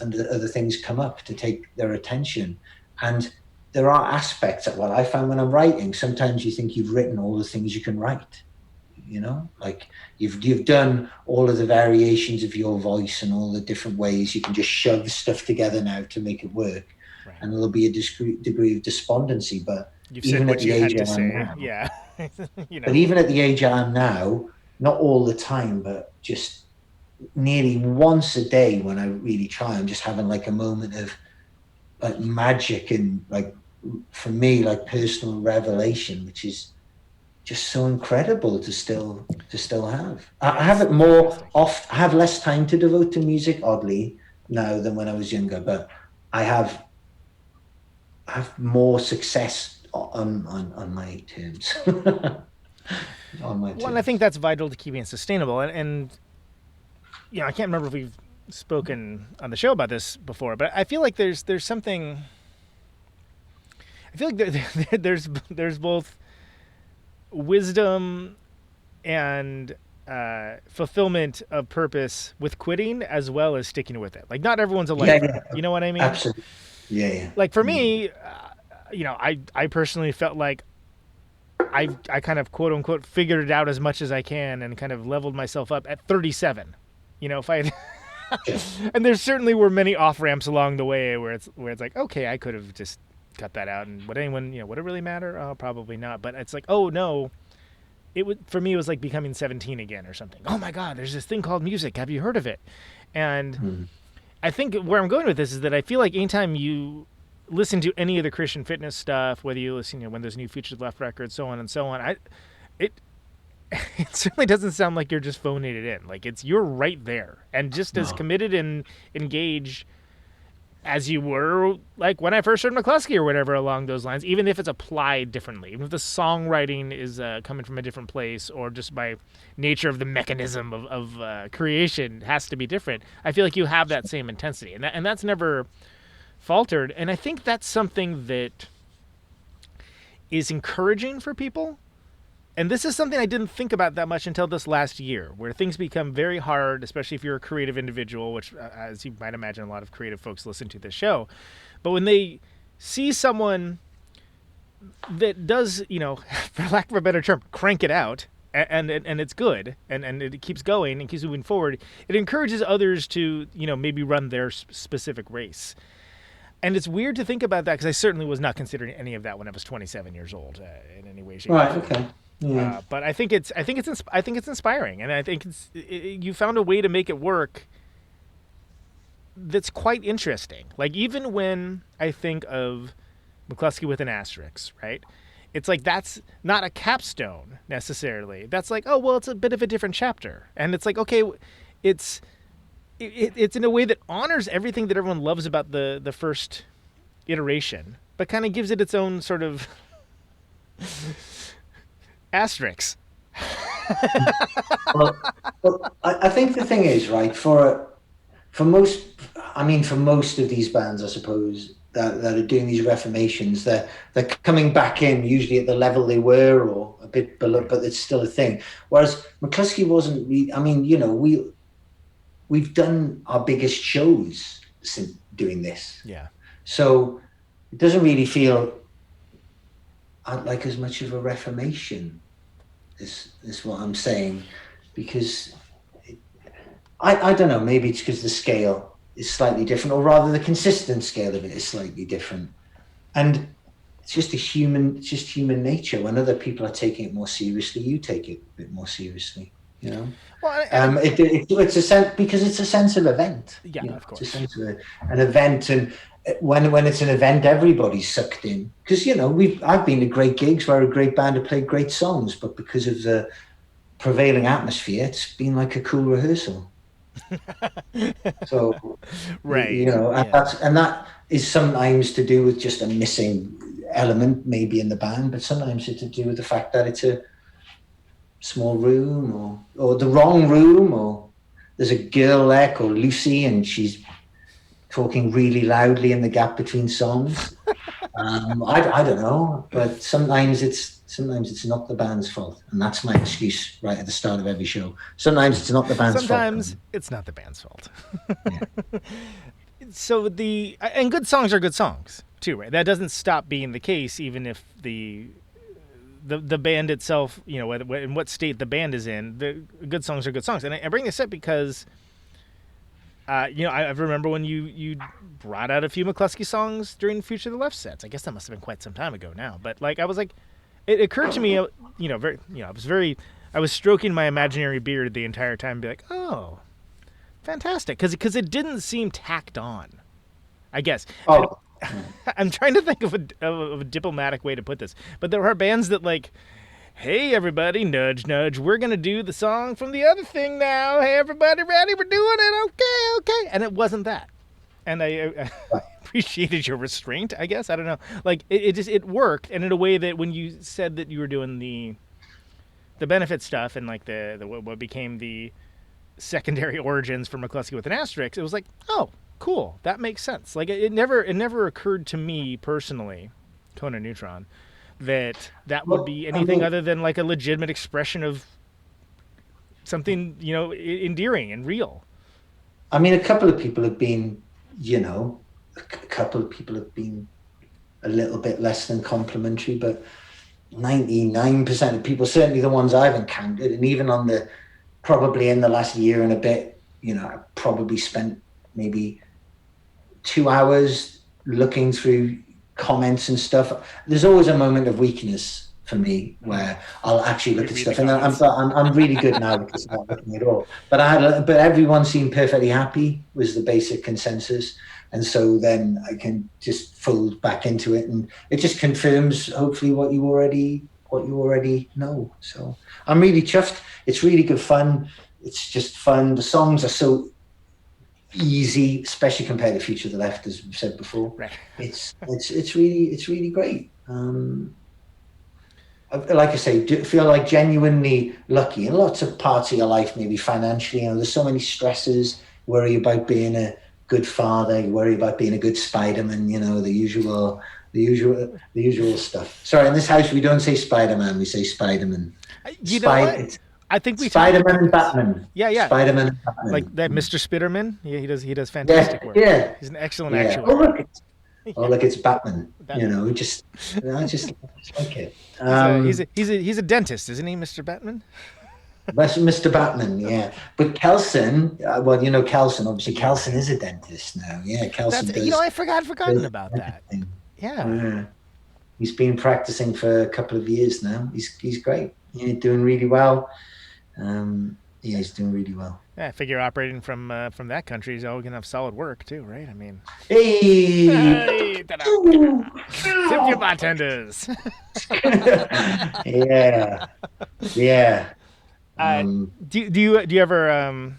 F: come up to take their attention, and there are aspects that I found when I'm writing. Sometimes you think you've written all the things you can write. Like you've done all of the variations of your voice and all the different ways you can just shove stuff together now to make it work. Right. And there'll be a discrete degree of despondency, but
E: you've said what you had to say. Now, yeah.
F: But even at the age I am now, not all the time, but just nearly once a day when I really try, I'm just having like a moment of like magic and like, for me, like personal revelation, which is just so incredible to still have. I have it more oft. I have less time to devote to music, oddly, now than when I was younger, but I have more success on my terms. On my terms.
E: Well, and I think that's vital to keeping it sustainable. And I can't remember if we've spoken on the show about this before, but I feel like there's something. I feel like there's both wisdom and fulfillment of purpose with quitting as well as sticking with it. Like not everyone's a lifer. Yeah. You know what I mean?
F: Absolutely. Yeah.
E: Like for me, I personally felt like I kind of quote unquote figured it out as much as I can and kind of leveled myself up at 37. If I had and there certainly were many off ramps along the way where it's like, okay, I could have just cut that out, and would anyone, would it really matter? Oh, probably not. But it's like, oh no, for me it was like becoming 17 again or something. Oh my God, there's this thing called music. Have you heard of it? And I think where I'm going with this is that I feel like anytime you listen to any of the Christian fitness stuff, whether you listen, when there's new Featured Left records, so on and so on, it certainly doesn't sound like you're just phoning it in. Like you're right there and just as committed and engaged as you were like when I first heard McCluskey or whatever along those lines, even if it's applied differently, even if the songwriting is coming from a different place or just by nature of the mechanism of creation has to be different, I feel like you have that same intensity, and that's never faltered. And I think that's something that is encouraging for people. And this is something I didn't think about that much until this last year, where things become very hard, especially if you're a creative individual, which, as you might imagine, a lot of creative folks listen to this show. But when they see someone that does, for lack of a better term, crank it out, and it's good, and it keeps going and keeps moving forward, it encourages others to, maybe run their specific race. And it's weird to think about that because I certainly was not considering any of that when I was 27 years old in any way, shape,
F: Right. Okay. Yeah.
E: but I think it's inspiring, and I think you found a way to make it work that's quite interesting. Like, even when I think of McCluskey with an asterisk, right? It's like that's not a capstone necessarily. That's like, oh well, it's a bit of a different chapter, and it's like, okay, it's in a way that honors everything that everyone loves about the first iteration, but kind of gives it its own sort of asterisk.
F: Well, I think the thing is, right, for most of these bands, I suppose, that are doing these reformations, they're coming back in usually at the level they were or a bit below, but it's still a thing. Whereas McCluskey wasn't really, we've done our biggest shows since doing this.
E: Yeah.
F: So it doesn't really feel like as much of a reformation is what I'm saying, because I don't know, maybe it's because the scale is slightly different, or rather the consistent scale of it is slightly different, and it's just human nature. When other people are taking it more seriously, you take it a bit more seriously,
E: Well,
F: it's a sense, because it's a sense of event.
E: Yeah, of course.
F: It's a sense of an event, and when it's an event, everybody's sucked in. Because I've been to great gigs where a great band have played great songs, but because of the prevailing atmosphere, it's been like a cool rehearsal. So,
E: right,
F: and that is sometimes to do with just a missing element, maybe in the band, but sometimes it's to do with the fact that it's a small room, or the wrong room, or there's a girl there called Lucy and she's talking really loudly in the gap between songs. I don't know, but sometimes it's not the band's fault, and that's my excuse right at the start of every show. Sometimes it's not the band's fault.
E: Sometimes it's not the band's fault. Yeah. So and good songs are good songs too, right? That doesn't stop being the case, even if the band itself, in what state the band is in. The good songs are good songs, and I bring this up because, I remember when you brought out a few McCluskey songs during Future the Left sets. I guess that must have been quite some time ago now, but I was like, it occurred to me, I was stroking my imaginary beard the entire time, and be like, oh, fantastic, because it didn't seem tacked on, I guess.
F: Oh.
E: I'm trying to think of a diplomatic way to put this, but there are bands that like, hey everybody, nudge nudge, we're gonna do the song from the other thing now. Hey everybody, ready? We're doing it. Okay. And it wasn't that, and I appreciated your restraint, I guess. I don't know. Like it worked, and in a way that when you said that you were doing the benefit stuff and like the what became the secondary origins for McCluskey with an asterisk, it was like, oh, cool, that makes sense. Like it never occurred to me personally, Conan Neutron, that would be anything other than like a legitimate expression of something, endearing and real.
F: I mean, a couple of people have been a little bit less than complimentary, but 99% of people, certainly the ones I've encountered, and even probably in the last year and a bit, I probably spent maybe 2 hours looking through comments and stuff. There's always a moment of weakness for me where I'll actually look at stuff, and I'm really good now because I'm not looking at all. But everyone seemed perfectly happy was the basic consensus, and so then I can just fold back into it, and it just confirms hopefully what you already know. So I'm really chuffed. It's really good fun. It's just fun. The songs are so easy, especially compared to Future of the Left, as we've said before.
E: Right.
F: It's really great. Like I say, feel like genuinely lucky in lots of parts of your life, maybe financially. There's so many stresses. Worry about being a good father. You worry about being a good Spider-Man. The usual stuff. Sorry, in this house we don't say Spider-Man. We say Spider-Man.
E: You know what? I think we
F: Spider-Man and Batman.
E: Yeah.
F: Spider-Man and Batman.
E: Like that, Mr. Spiderman. Yeah, he does fantastic work.
F: Yeah.
E: He's an excellent
F: Yeah.
E: actuator.
F: Look, it's Batman.
E: Batman.
F: I just like it.
E: He's a dentist, isn't he, Mr. Batman?
F: That's Mr. Batman, yeah. But Kelson, Kelson. Obviously, Kelson is a dentist now. Yeah, Kelson.
E: I forgotten about that. Yeah.
F: He's been practicing for a couple of years now. He's great. He's doing really well. He's doing really well.
E: Yeah, I figure operating from that country, he's always gonna have solid work too, right? I mean,
F: hey,
E: tip your bartenders.
F: yeah.
E: Do you ever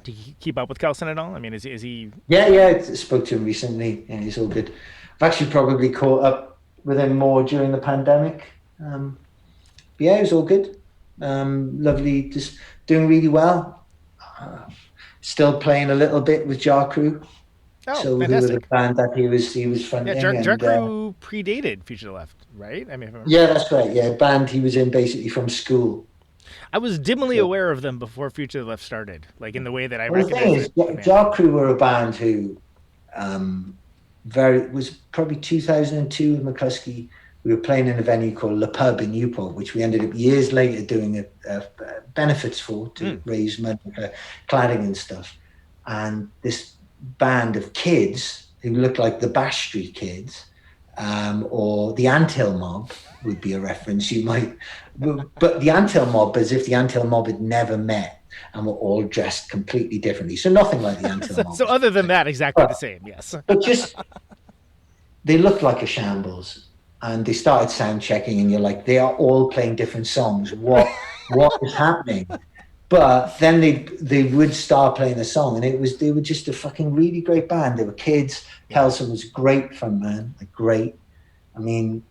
E: do you keep up with Kelson at all? I mean, is he?
F: Yeah. I spoke to him recently. Yeah, he's all good. I've actually probably caught up with him more during the pandemic. Yeah, it was all good. Lovely, just doing really well. Still playing a little bit with Jar Crew.
E: Oh,
F: so
E: fantastic.
F: we were the band that he was fronting.
E: Yeah, Jar Crew predated Future of the Left, right? I mean,
F: yeah, that's right. Yeah, band he was in basically from school.
E: I was dimly aware of them before Future of the Left started, like in the way that I
F: Well,
E: recognized it.
F: Jar Crew were a band who was probably 2002 with McCluskey. We were playing in a venue called Le Pub in Newport, which we ended up years later doing a benefits for to raise money for cladding and stuff. And this band of kids who looked like the Bash Street Kids or the Anthill Mob would be a reference you might. But the Anthill Mob, as if the Anthill Mob had never met and were all dressed completely differently. So nothing like the Anthill Mob.
E: So other than that, exactly the same, yes.
F: But just, they looked like a shambles. And they started sound checking, and you're like, they are all playing different songs. What is happening? But then they would start playing a song, and they were just a fucking really great band. They were kids. Kelson was great front man, like great. I mean,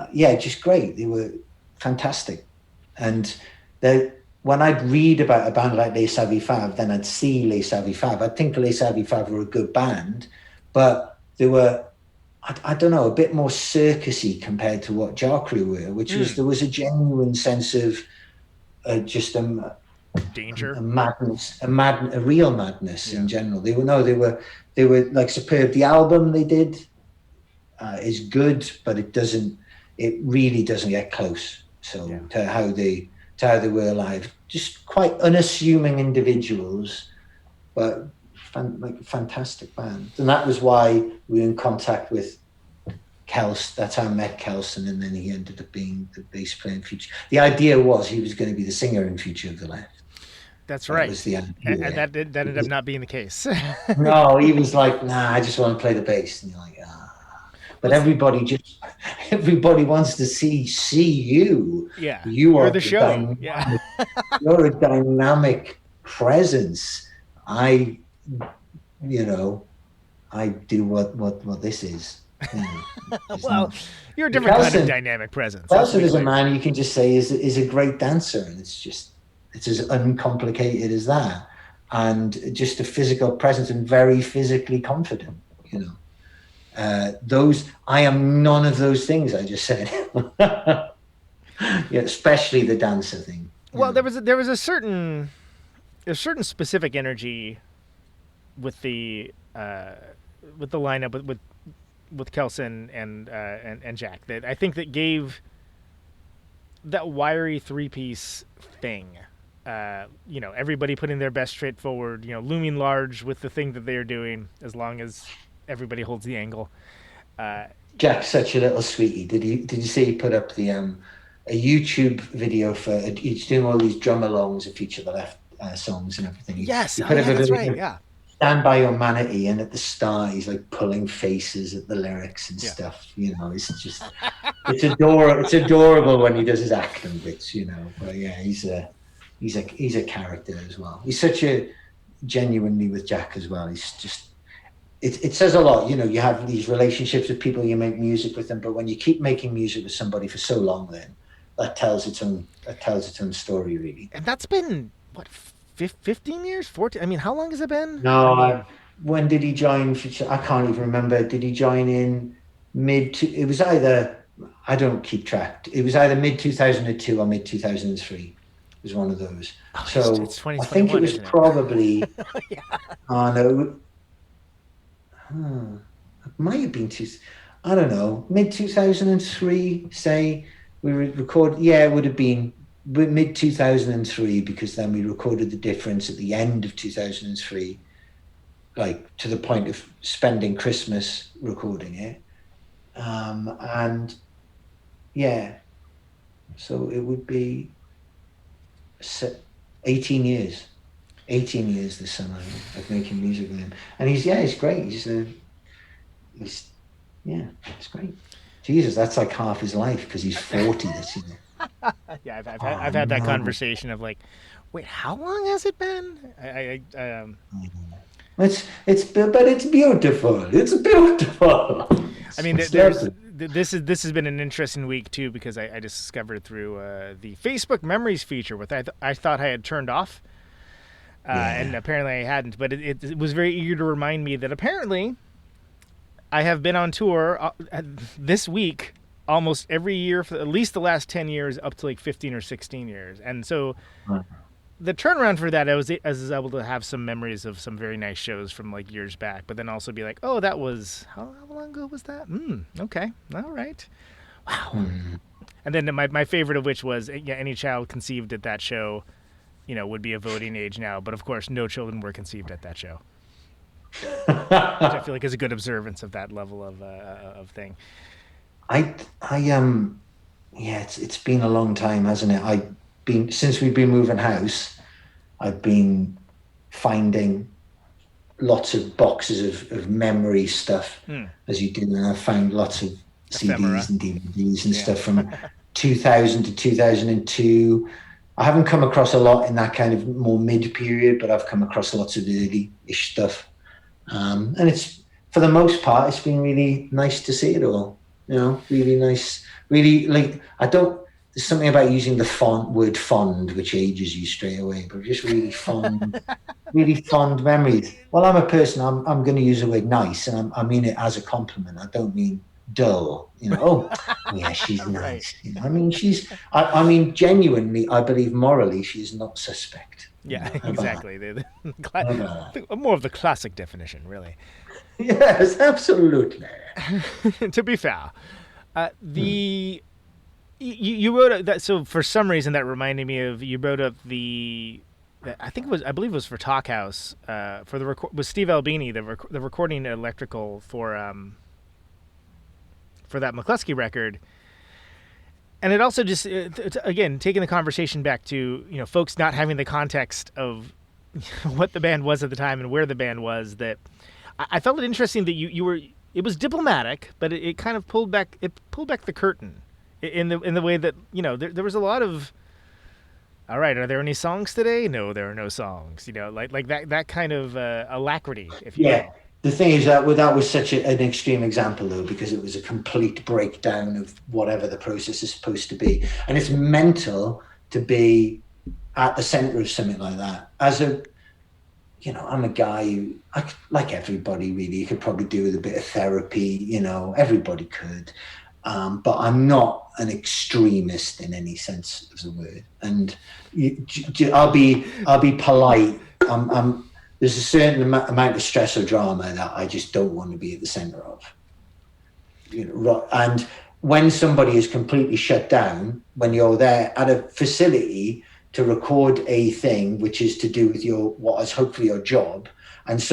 F: just great. They were fantastic. And when I'd read about a band like Les Savifaves, then I'd see Les Savifaves. I'd think Les Savifaves were a good band, but they were, I don't know, a bit more circusy compared to what Jar Crew were, which was, there was a genuine sense of just a
E: danger,
F: a madness, a real madness in general. They were like Superb. The album they did is good, but it really doesn't get close. So to how they were live, just quite unassuming individuals, but fantastic band. And that was why we were in contact with Kelson. That's how I met Kelson, and then he ended up being the bass player in Future. The idea was he was going to be the singer in Future of the Left.
E: That's right.
F: That was the idea.
E: And that ended up not being the case.
F: No, he was like, nah, I just want to play the bass. And you're like, But everybody wants to see you.
E: Yeah.
F: You're
E: the show. Yeah.
F: You're a dynamic presence. I do what this is.
E: Well, you're a different kind of dynamic presence.
F: Kelson is a man you can just say is a great dancer, and it's as uncomplicated as that, and just a physical presence and very physically confident. I am none of those things I just said. Especially the dancer thing.
E: Well, there was a certain specific energy with the lineup with Kelson and Jack that I think that gave that wiry three-piece thing. Everybody putting their best straight forward. Looming large with the thing that they are doing, as long as everybody holds the angle.
F: Jack's such a little sweetie. Did you see he put up the a YouTube video for he's doing all these drum alongs of Future of the Left songs and everything.
E: Yes, that's right. Yeah.
F: Stand By Humanity, and at the start he's like pulling faces at the lyrics and stuff. It's adorable when he does his acting bits. But yeah, he's a character as well. He's such a genuinely with Jack as well. He's just, it says a lot. You have these relationships with people, you make music with them, but when you keep making music with somebody for so long, then that tells its own story, really.
E: And that's been what, 15 years, 14? I mean, how long has it been?
F: No, when did he join? I can't even remember. Did he join in it was either, I don't keep track. It was either mid 2002 or mid 2003. It was one of those.
E: Oh,
F: so
E: it's
F: I think it was probably.
E: Yeah.
F: Oh no. It might have been I don't know, mid 2003. Say we record. Yeah, it would have been mid 2003 because then we recorded The Difference at the end of 2003, like to the point of spending Christmas recording it. And yeah, so it would be 18 years this summer of making music with him. And he's great. It's great. Jesus, that's like half his life because he's 40 this year.
E: Yeah, I've had that conversation of like, wait, how long has it been?
F: It's beautiful. It's beautiful.
E: I mean, this has been an interesting week too because I discovered through the Facebook Memories feature, which I thought I had turned off, and apparently I hadn't. But it was very eager to remind me that apparently I have been on tour this week almost every year for at least the last 10 years, up to like 15 or 16 years, and so. The turnaround for that, I was able to have some memories of some very nice shows from like years back, but then also be like, oh, that was, how long ago was that? Okay, all right. Wow. And then my favorite of which was, any child conceived at that show, would be a voting age now, but of course no children were conceived at that show. Which I feel like is a good observance of that level of thing.
F: It's been a long time, hasn't it? Since we've been moving house, I've been finding lots of boxes of memory stuff, as you do, and I've found lots of CDs and DVDs and stuff from 2000 to 2002. I haven't come across a lot in that kind of more mid-period, but I've come across lots of early-ish stuff. And it's, for the most part, it's been really nice to see it all. Really nice. Really, like, there's something about using the word fond, which ages you straight away, but just really fond, really fond memories. Well, I'm a person, I'm going to use the word nice, and I mean it as a compliment. I don't mean dull, she's nice. Right. I mean, genuinely, I believe morally, she's not suspect.
E: Yeah, exactly. More of the classic definition, really.
F: Yes, absolutely.
E: To be fair, You wrote that, so for some reason that reminded me of, you wrote up I believe it was for Talkhouse, for the with Steve Albini, the recording electrical for that McCluskey record, and it also just again taking the conversation back to folks not having the context of what the band was at the time and where the band was. That I felt it interesting that you were. It was diplomatic, but it kind of pulled back the curtain. In the way that there was a lot of, all right, are there any songs today? No, there are no songs. Like that kind of alacrity. If you will.
F: The thing is that was such an extreme example though, because it was a complete breakdown of whatever the process is supposed to be, and it's mental to be at the center of something like that. I'm a guy who, like everybody really, you could probably do with a bit of therapy. Everybody could. But I'm not an extremist in any sense of the word, and I'll be polite. There's a certain amount of stress or drama that I just don't want to be at the center of. And when somebody is completely shut down, when you're there at a facility to record a thing which is to do with what is hopefully your job, and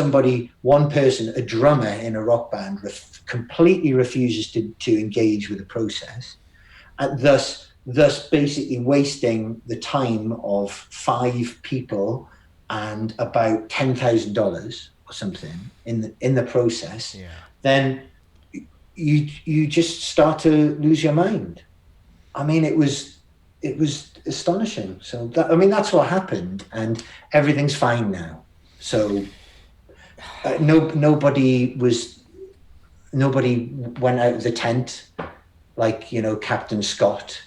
F: one person, a drummer in a rock band, completely refuses to engage with the process, and thus basically wasting the time of 5 people and about $10,000 or something in the process, then you just start to lose your mind. I mean, it was astonishing. So that's what happened, and everything's fine now. So nobody went out of the tent like, you know, Captain Scott.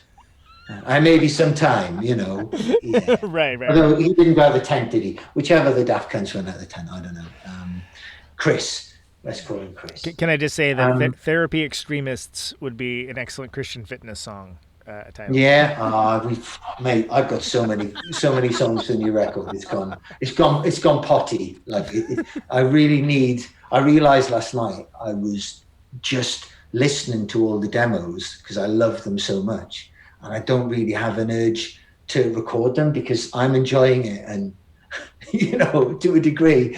F: I maybe sometime, you know. Yeah.
E: Right.
F: Although he didn't go out of the tent, did he? Whichever the Daft Cunts went out of the tent, I don't know. Chris. Let's call him Chris.
E: Can I just say that Therapy Extremists would be an excellent Christian fitness song title?
F: Yeah, mate, I've got so many songs for the new record. It's gone potty. Like I realized last night I was just listening to all the demos because I love them so much, and I don't really have an urge to record them because I'm enjoying it, and you know, to a degree,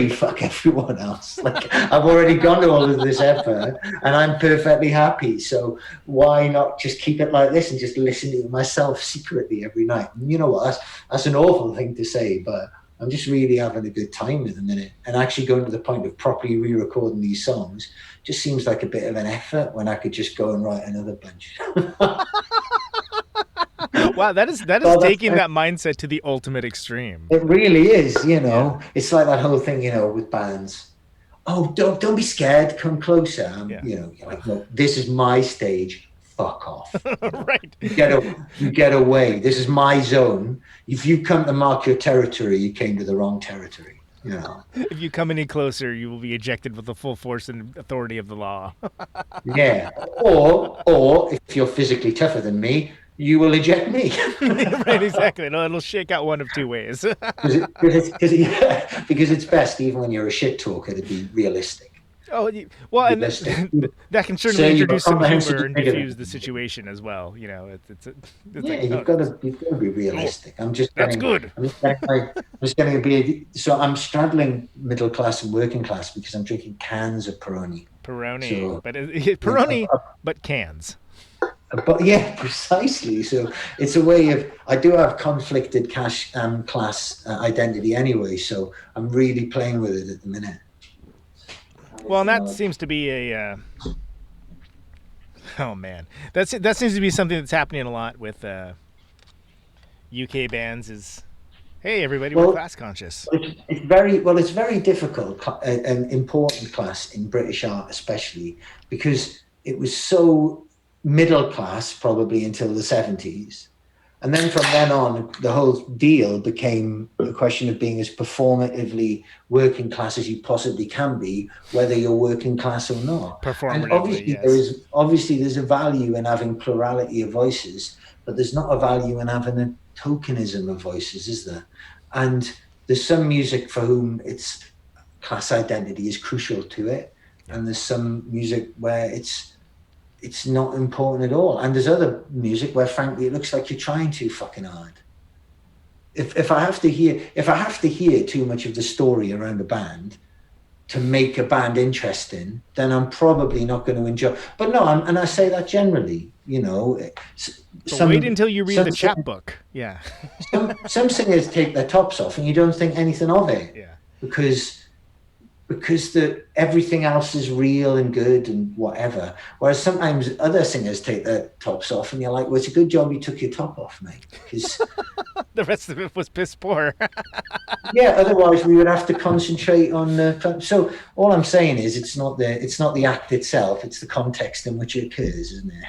F: fuck everyone else. Like I've already gone to all of this effort and I'm perfectly happy. So why not just keep it like this and just listen to it myself secretly every night? And you know what? That's an awful thing to say, but I'm just really having a good time at the minute. And actually going to the point of properly re-recording these songs just seems like a bit of an effort when I could just go and write another bunch.
E: Wow, that is taking that mindset to the ultimate extreme.
F: It really is, you know. Yeah. It's like that whole thing, you know, with bands. Oh, don't be scared. Come closer. You know, you're like, look, this is my stage. Fuck off.
E: Right.
F: You get away. This is my zone. If you come to mark your territory, you came to the wrong territory. You know.
E: If you come any closer, you will be ejected with the full force and authority of the law.
F: Yeah. Or if you're physically tougher than me, you will eject me.
E: Right, exactly. No, it'll shake out one of two ways.
F: Because it's best, even when you're a shit talker, to be realistic.
E: Oh, well, and that can certainly introduce some humor and diffuse the situation as well. You know,
F: you've got to be realistic. I'm just
E: that's good.
F: I'm just getting a beer. So I'm straddling middle class and working class because I'm drinking cans of Peroni.
E: Peroni, but cans.
F: But yeah, precisely. So it's a way of, I do have conflicted class identity anyway, so I'm really playing with it at the minute.
E: Well, and that seems to be oh man, that seems to be something that's happening a lot with UK bands. Is hey everybody, we're class conscious.
F: It's very difficult and important class in British art, especially because it was so middle class probably until the 70s, and then from then on the whole deal became a question of being as performatively working class as you possibly can be, whether you're working class or not. And obviously there's a value in having plurality of voices, but there's not a value in having a tokenism of voices, is there? And there's some music for whom it's class identity is crucial to it, and there's some music where it's not important at all. And there's other music where, frankly, it looks like you're trying too fucking hard. If I have to hear too much of the story around a band to make a band interesting, then I'm probably not going to enjoy. But no, and I say that generally, you know.
E: So wait until you read the chapbook. Yeah.
F: some singers take their tops off and you don't think anything of it.
E: Yeah.
F: Because everything else is real and good and whatever. Whereas sometimes other singers take their tops off and you're like, well, it's a good job you took your top off, mate. Because
E: the rest of it was piss poor.
F: Yeah, otherwise we would have to concentrate on. So all I'm saying is it's not the act itself, it's the context in which it occurs, isn't it?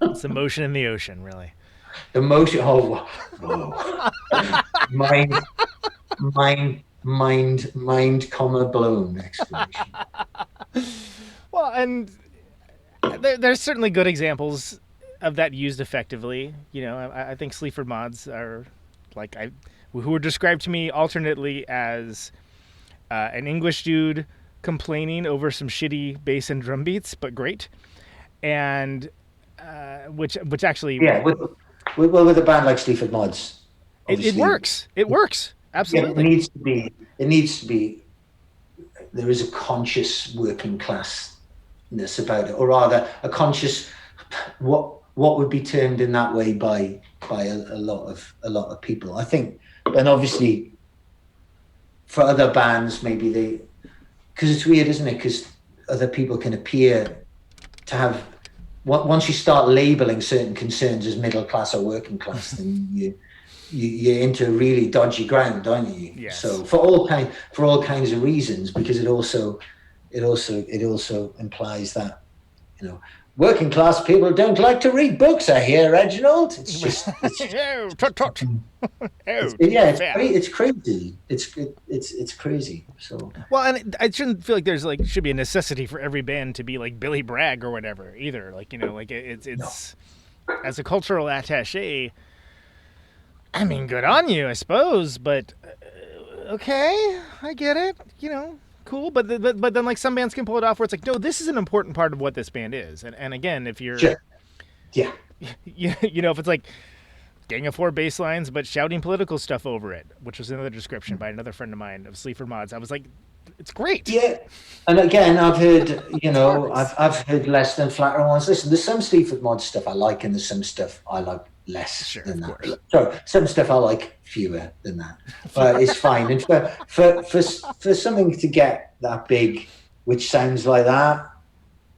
E: It's the motion in the ocean, really.
F: The motion, whoa. Mind, comma, blown, exclamation.
E: Well, and there's certainly good examples of that used effectively. You know, I think Sleaford Mods are who were described to me alternately as an English dude complaining over some shitty bass and drum beats, but great, and which actually
F: with a band like Sleaford Mods,
E: it works. It works. Absolutely.
F: Yeah, it needs to be. There is a conscious working classness about it, or rather, a conscious what would be termed in that way by a lot of people. I think, and obviously, for other bands, maybe because it's weird, isn't it? Because other people can appear to have. Once you start labeling certain concerns as middle class or working class, then you're into really dodgy ground, aren't you?
E: Yes.
F: So for all kinds of reasons, because it also implies that, working class people don't like to read books. I hear, Reginald. It's just
E: Oh, tut, tut. Oh,
F: it's crazy. It's crazy. So
E: well, and I shouldn't feel like there's should be a necessity for every band to be like Billy Bragg or whatever either. It's as a cultural attaché. I mean, good on you, I suppose, but okay, I get it. Cool, but then some bands can pull it off where it's like, no, this is an important part of what this band is, and again, if you're,
F: yeah,
E: if it's like Gang of Four bass lines but shouting political stuff over it, which was another description by another friend of mine of Sleaford Mods, I was like, it's great.
F: Yeah, and again, I've heard, I've heard less than flattering ones. Listen, there's some Sleaford Mods stuff I like, and there's some stuff I like less than that. So some stuff I like fewer than that, but it's fine. And for something to get that big, which sounds like that,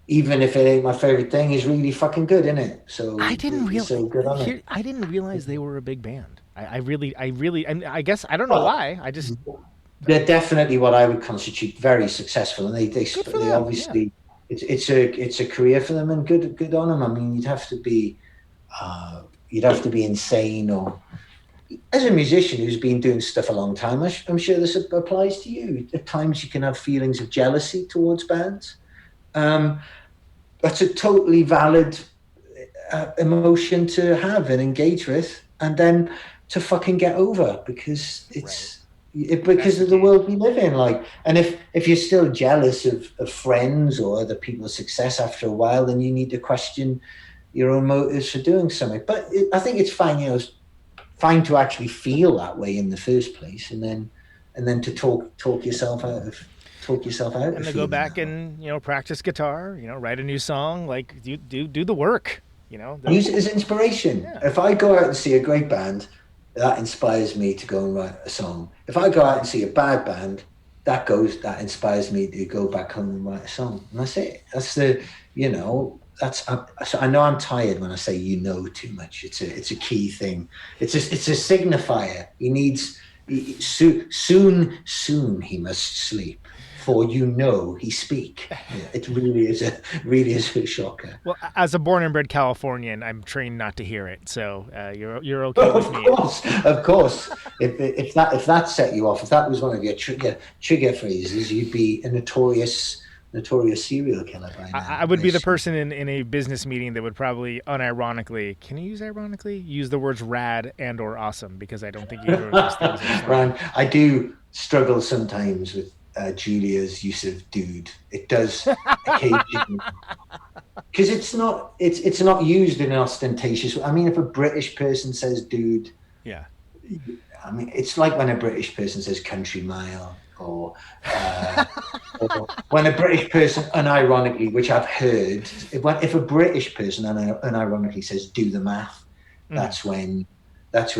F: even if it ain't my favorite thing, is really fucking good, isn't it? So
E: I didn't realize.
F: So good on it.
E: I didn't realize they were a big band. I really, and I guess I don't know why. I just
F: they're definitely what I would constitute very successful, and they obviously it's a career for them, and good on them. I mean, you'd have to be insane, or as a musician who's been doing stuff a long time, I'm sure this applies to you. At times you can have feelings of jealousy towards bands. That's a totally valid emotion to have and engage with, and then to fucking get over, because because of the world we live in. And if you're still jealous of friends or other people's success after a while, then you need to question your own motives for doing something. But I think it's fine, it's fine to actually feel that way in the first place, and then to talk yourself out of
E: and to go back and practice guitar, write a new song, do the work,
F: use it as inspiration. If I go out and see a great band, that inspires me to go and write a song. If I go out and see a bad band, that inspires me to go back home and write a song. And that's it. That's the so I know I'm tired when I say too much. It's a key thing. It's a signifier. He needs soon he must sleep, for he speak. It really is a shocker.
E: Well, as a born and bred Californian, I'm trained not to hear it. So you're okay with me.
F: Of course. If that set you off, if that was one of your trigger phrases, you'd be a notorious serial killer by now.
E: I would be the person in a business meeting that would probably unironically, can you use ironically, use the words rad and or awesome, because I don't think either of those things are
F: Ryan, I do struggle sometimes with Julia's use of dude. It does occasionally, because it's not used in an ostentatious way. I mean, if a British person says dude, I mean, it's like when a British person says country mile, or when a British person unironically, which I've heard, if a British person unironically says do the math, that's when that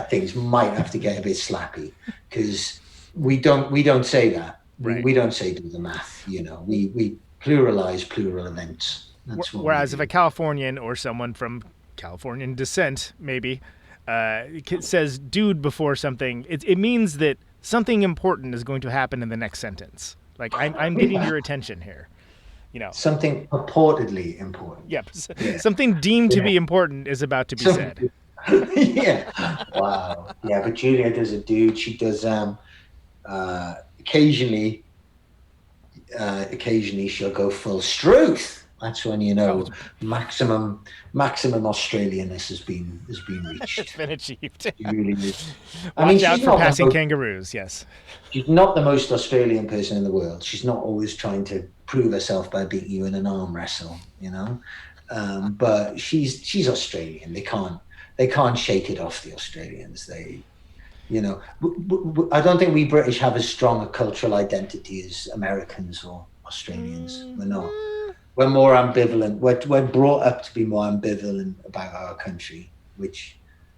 F: things might have to get a bit slappy, because we don't say that.
E: Right.
F: We don't say do the math. We pluralize plural events.
E: Whereas if a Californian or someone from Californian descent maybe says dude before something, it means that something important is going to happen in the next sentence. Like I'm getting your attention here.
F: Something purportedly important.
E: Yep. Yeah. Something deemed to be important is about to be said.
F: Yeah. Wow. Yeah, but Julia does a dude. She does occasionally she'll go full struth. That's when maximum Australianness has been reached.
E: It's been achieved.
F: It really is.
E: Watch out for passing kangaroos. Yes.
F: She's not the most Australian person in the world. She's not always trying to prove herself by beating you in an arm wrestle, but she's Australian. They can't shake it off, the Australians. I don't think we British have as strong a cultural identity as Americans or Australians. We're not. We're more ambivalent. We're brought up to be more ambivalent about our country, which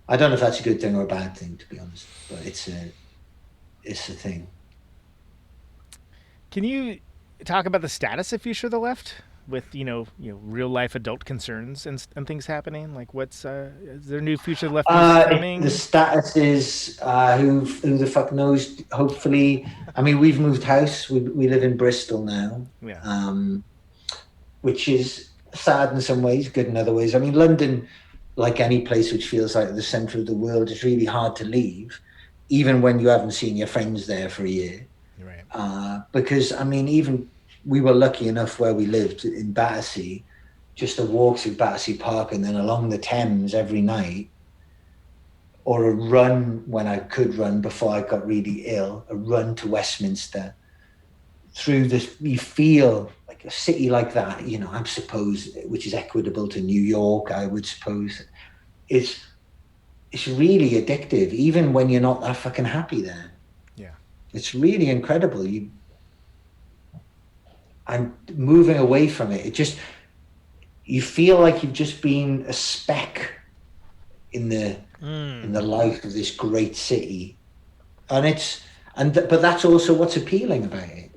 F: I don't know if that's a good thing or a bad thing, to be honest. But it's a thing.
E: Can you talk about the status of Future of the Left? with real life adult concerns and things happening? Like, what's is there new Future Left music coming?
F: The status is who the fuck knows. Hopefully, I mean, we've moved house. We live in Bristol now, which is sad in some ways, good in other ways. I mean, London, like any place which feels like the center of the world, is really hard to leave, even when you haven't seen your friends there for a year. Right. Because I mean, even we were lucky enough where we lived in Battersea, just a walk through Battersea Park and then along the Thames every night, or a run when I could run before I got really ill, a run to Westminster. Through this, you feel like a city like that, I suppose, which is equitable to New York, I would suppose, it's really addictive, even when you're not that fucking happy there.
E: Yeah. It's
F: really incredible. I'm moving away from it. You feel like you've just been a speck in the life of this great city, but that's also what's appealing about it.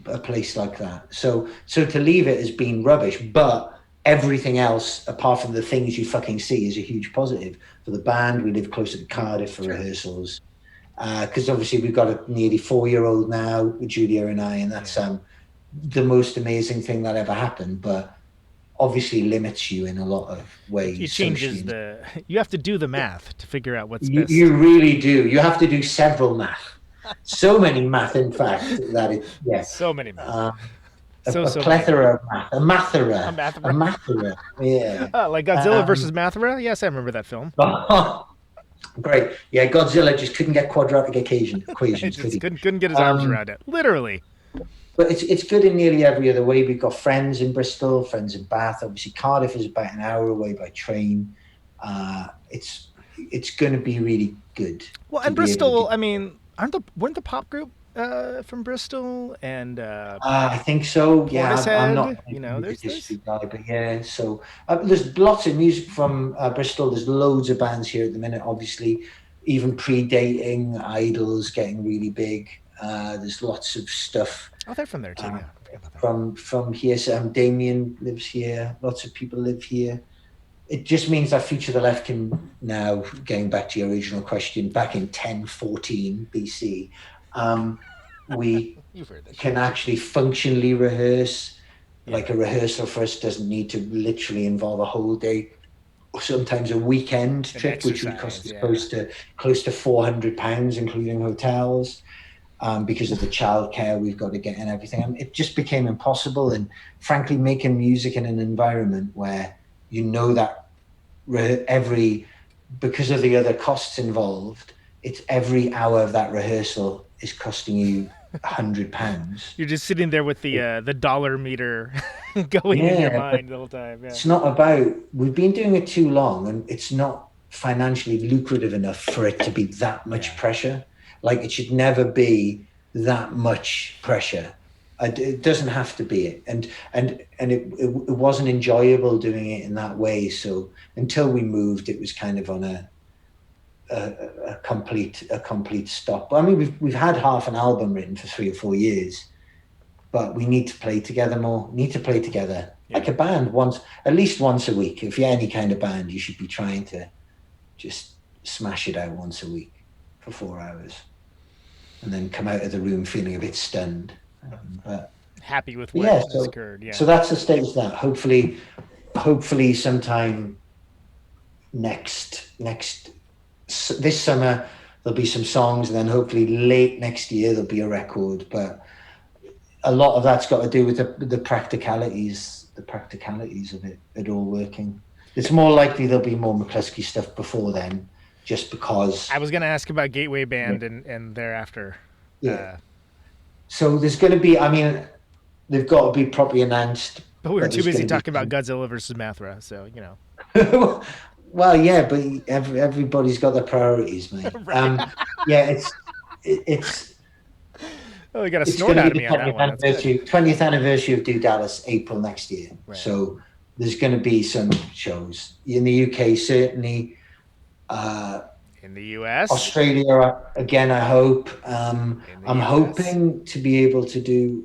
F: A place like that. So to leave it has been rubbish, but everything else apart from the things you fucking see is a huge positive for the band. We live closer to Cardiff for rehearsals, because obviously we've got a nearly 4-year-old now with Julia and I, and that's the most amazing thing that ever happened, but obviously limits you in a lot of ways.
E: It changes you have to do the math to figure out what's best.
F: You really do. You have to do several math. So many math, in fact, that it, yes.
E: So many math.
F: A plethora of math. A mathera. Yeah.
E: Like Godzilla versus Mathra? Yes, I remember that film.
F: Great. Yeah, Godzilla just couldn't get quadratic equations.
E: Couldn't get his arms around it. Literally.
F: But it's good in nearly every other way. We've got friends in Bristol, friends in Bath. Obviously, Cardiff is about an hour away by train. It's going to be really good.
E: Well, and Bristol, I mean, weren't the pop group from Bristol? And
F: I think so. Yeah, I'm not.
E: There's this
F: guy, but yeah. So there's lots of music from Bristol. There's loads of bands here at the minute. Obviously, even predating Idols getting really big. There's lots of stuff.
E: Oh, they're from there too.
F: From here. So, Damien lives here. Lots of people live here. It just means that Future the Left can now, going back to your original question, back in 1014 BC, we can actually functionally rehearse. Like a rehearsal for us doesn't need to literally involve a whole day, or sometimes a weekend trip, which would cost us close to £400, including hotels. Because of the childcare we've got to get and everything. And it just became impossible. And frankly, making music in an environment where that because of the other costs involved, it's every hour of that rehearsal is costing you £100.
E: You're just sitting there with the dollar meter going in your mind the whole time. Yeah.
F: It's not about, we've been doing it too long, and it's not financially lucrative enough for it to be that much pressure. Like, it should never be that much pressure. It doesn't have to be it. And it wasn't enjoyable doing it in that way. So until we moved, it was kind of on a complete stop. I mean, we've had half an album written for 3 or 4 years, but we need to play together more. Need to play together like a band at least once a week. If you're any kind of band, you should be trying to just smash it out once a week for 4 hours. And then come out of the room feeling a bit stunned, but
E: happy with what has occurred. Yeah.
F: So that's the state of that. Hopefully, sometime this summer there'll be some songs, and then hopefully late next year there'll be a record. But a lot of that's got to do with the practicalities of it all working. It's more likely there'll be more McCluskey stuff before then. Just because
E: I was going to ask about Gateway Band and thereafter.
F: Yeah. So there's going to be, I mean, they've got to be properly announced.
E: But we were too busy talking about Godzilla versus Mathra, so, you know.
F: Well, yeah, but everybody's got their priorities, mate. It's.
E: Oh, you got a snort out of me on that one.
F: 20th anniversary of Do Dallas, April next year.
E: Right.
F: So there's going to be some shows in the UK, certainly.
E: In the US,
F: Australia again. I hope. I'm hoping to be able to do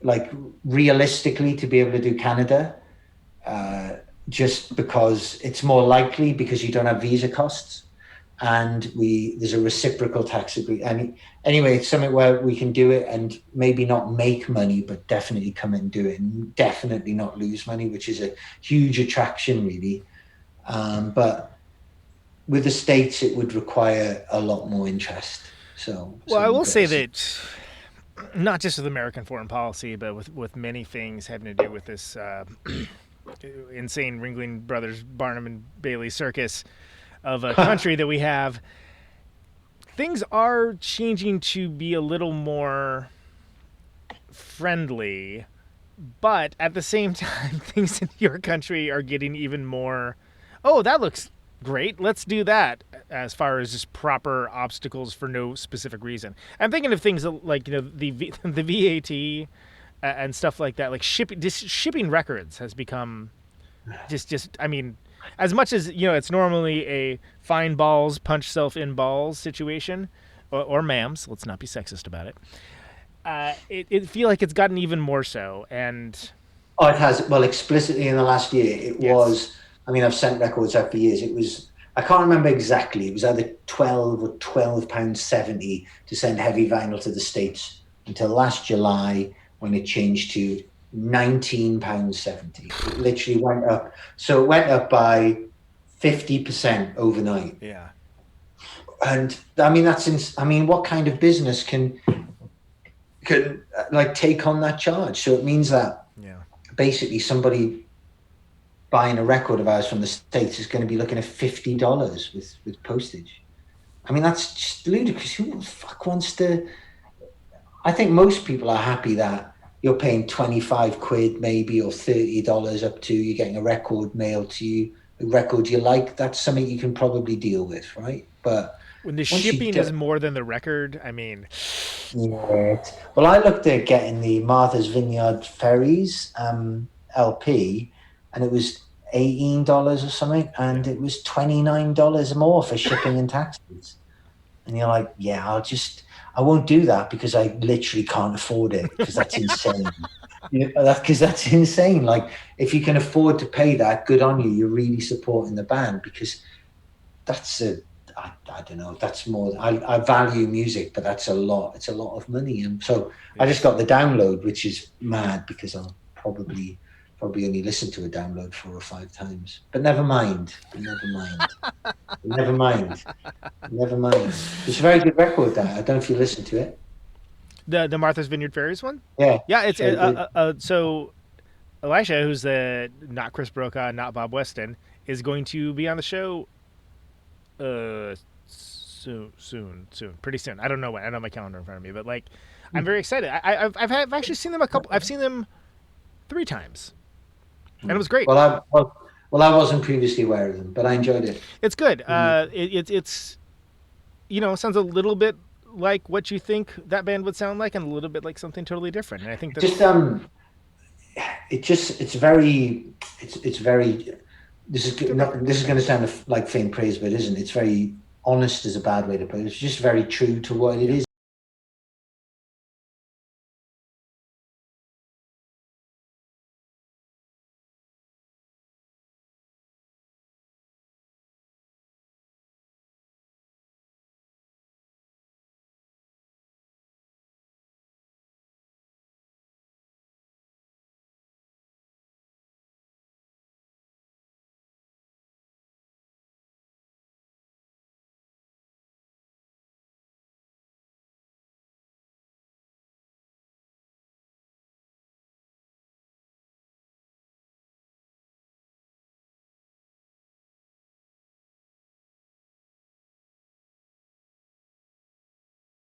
F: like realistically to be able to do Canada, just because it's more likely because you don't have visa costs, and there's a reciprocal tax agreement. Anyway, it's something where we can do it and maybe not make money, but definitely come and do it, and definitely not lose money, which is a huge attraction, really. But with the States, it would require a lot more interest.
E: Well, I will say that not just with American foreign policy, but with many things having to do with this insane Ringling Brothers, Barnum and Bailey circus of a country that we have, things are changing to be a little more friendly, but at the same time, things in your country are getting even more, oh, that looks great, let's do that, as far as just proper obstacles for no specific reason. I'm thinking of things like, the VAT and stuff like that, like shipping records has become just I mean, as much as, it's normally a find balls, punch self in balls situation, or ma'ams, let's not be sexist about it. It feel like it's gotten even more so, and
F: it has. Well, explicitly in the last year, it was. I mean, I've sent records out for years. It was. I can't remember exactly. It was either £12 or £12.70 to send heavy vinyl to the States until last July, when it changed to £19.70. It literally went up. So it went up by 50% overnight.
E: Yeah.
F: And I mean, what kind of business can like take on that charge? So it means that basically somebody buying a record of ours from the States is going to be looking at $50 with postage. I mean, that's just ludicrous. Who the fuck wants to? I think most people are happy that you're paying 25 quid maybe, or $30 up to you're getting a record mailed to you, a record you like. That's something you can probably deal with, right? But
E: when the shipping is more than the record, I mean...
F: Yeah. Well, I looked at getting the Martha's Vineyard Ferries LP, and it was $18 or something, and it was $29 more for shipping and taxes. And you're like, yeah, I won't do that because I literally can't afford it, because that's insane. Because that's insane. Like, if you can afford to pay that, good on you. You're really supporting the band, because that's I don't know. That's more. I value music, but that's a lot. It's a lot of money, and so I just got the download, which is mad because I'll probably only listen to a download 4 or 5 times. But never mind. Never mind. It's a very good record. That I don't know if you listen to it.
E: The Martha's Vineyard Ferries one.
F: Yeah.
E: Yeah. It's so Elisha, who's not Chris Brokaw, not Bob Weston, is going to be on the show. Soon, pretty soon. I don't know when. I don't have my calendar in front of me, but like, I'm very excited. I've actually seen them I've seen them 3 times, and it was great.
F: Well, I wasn't previously aware of them, but I enjoyed it.
E: It's good. It's sounds a little bit like what you think that band would sound like, and a little bit like something totally different. And I think that it's very. This is going to sound like faint praise, but it isn't. It's very honest is a bad way to put it. It's just very true to what it is.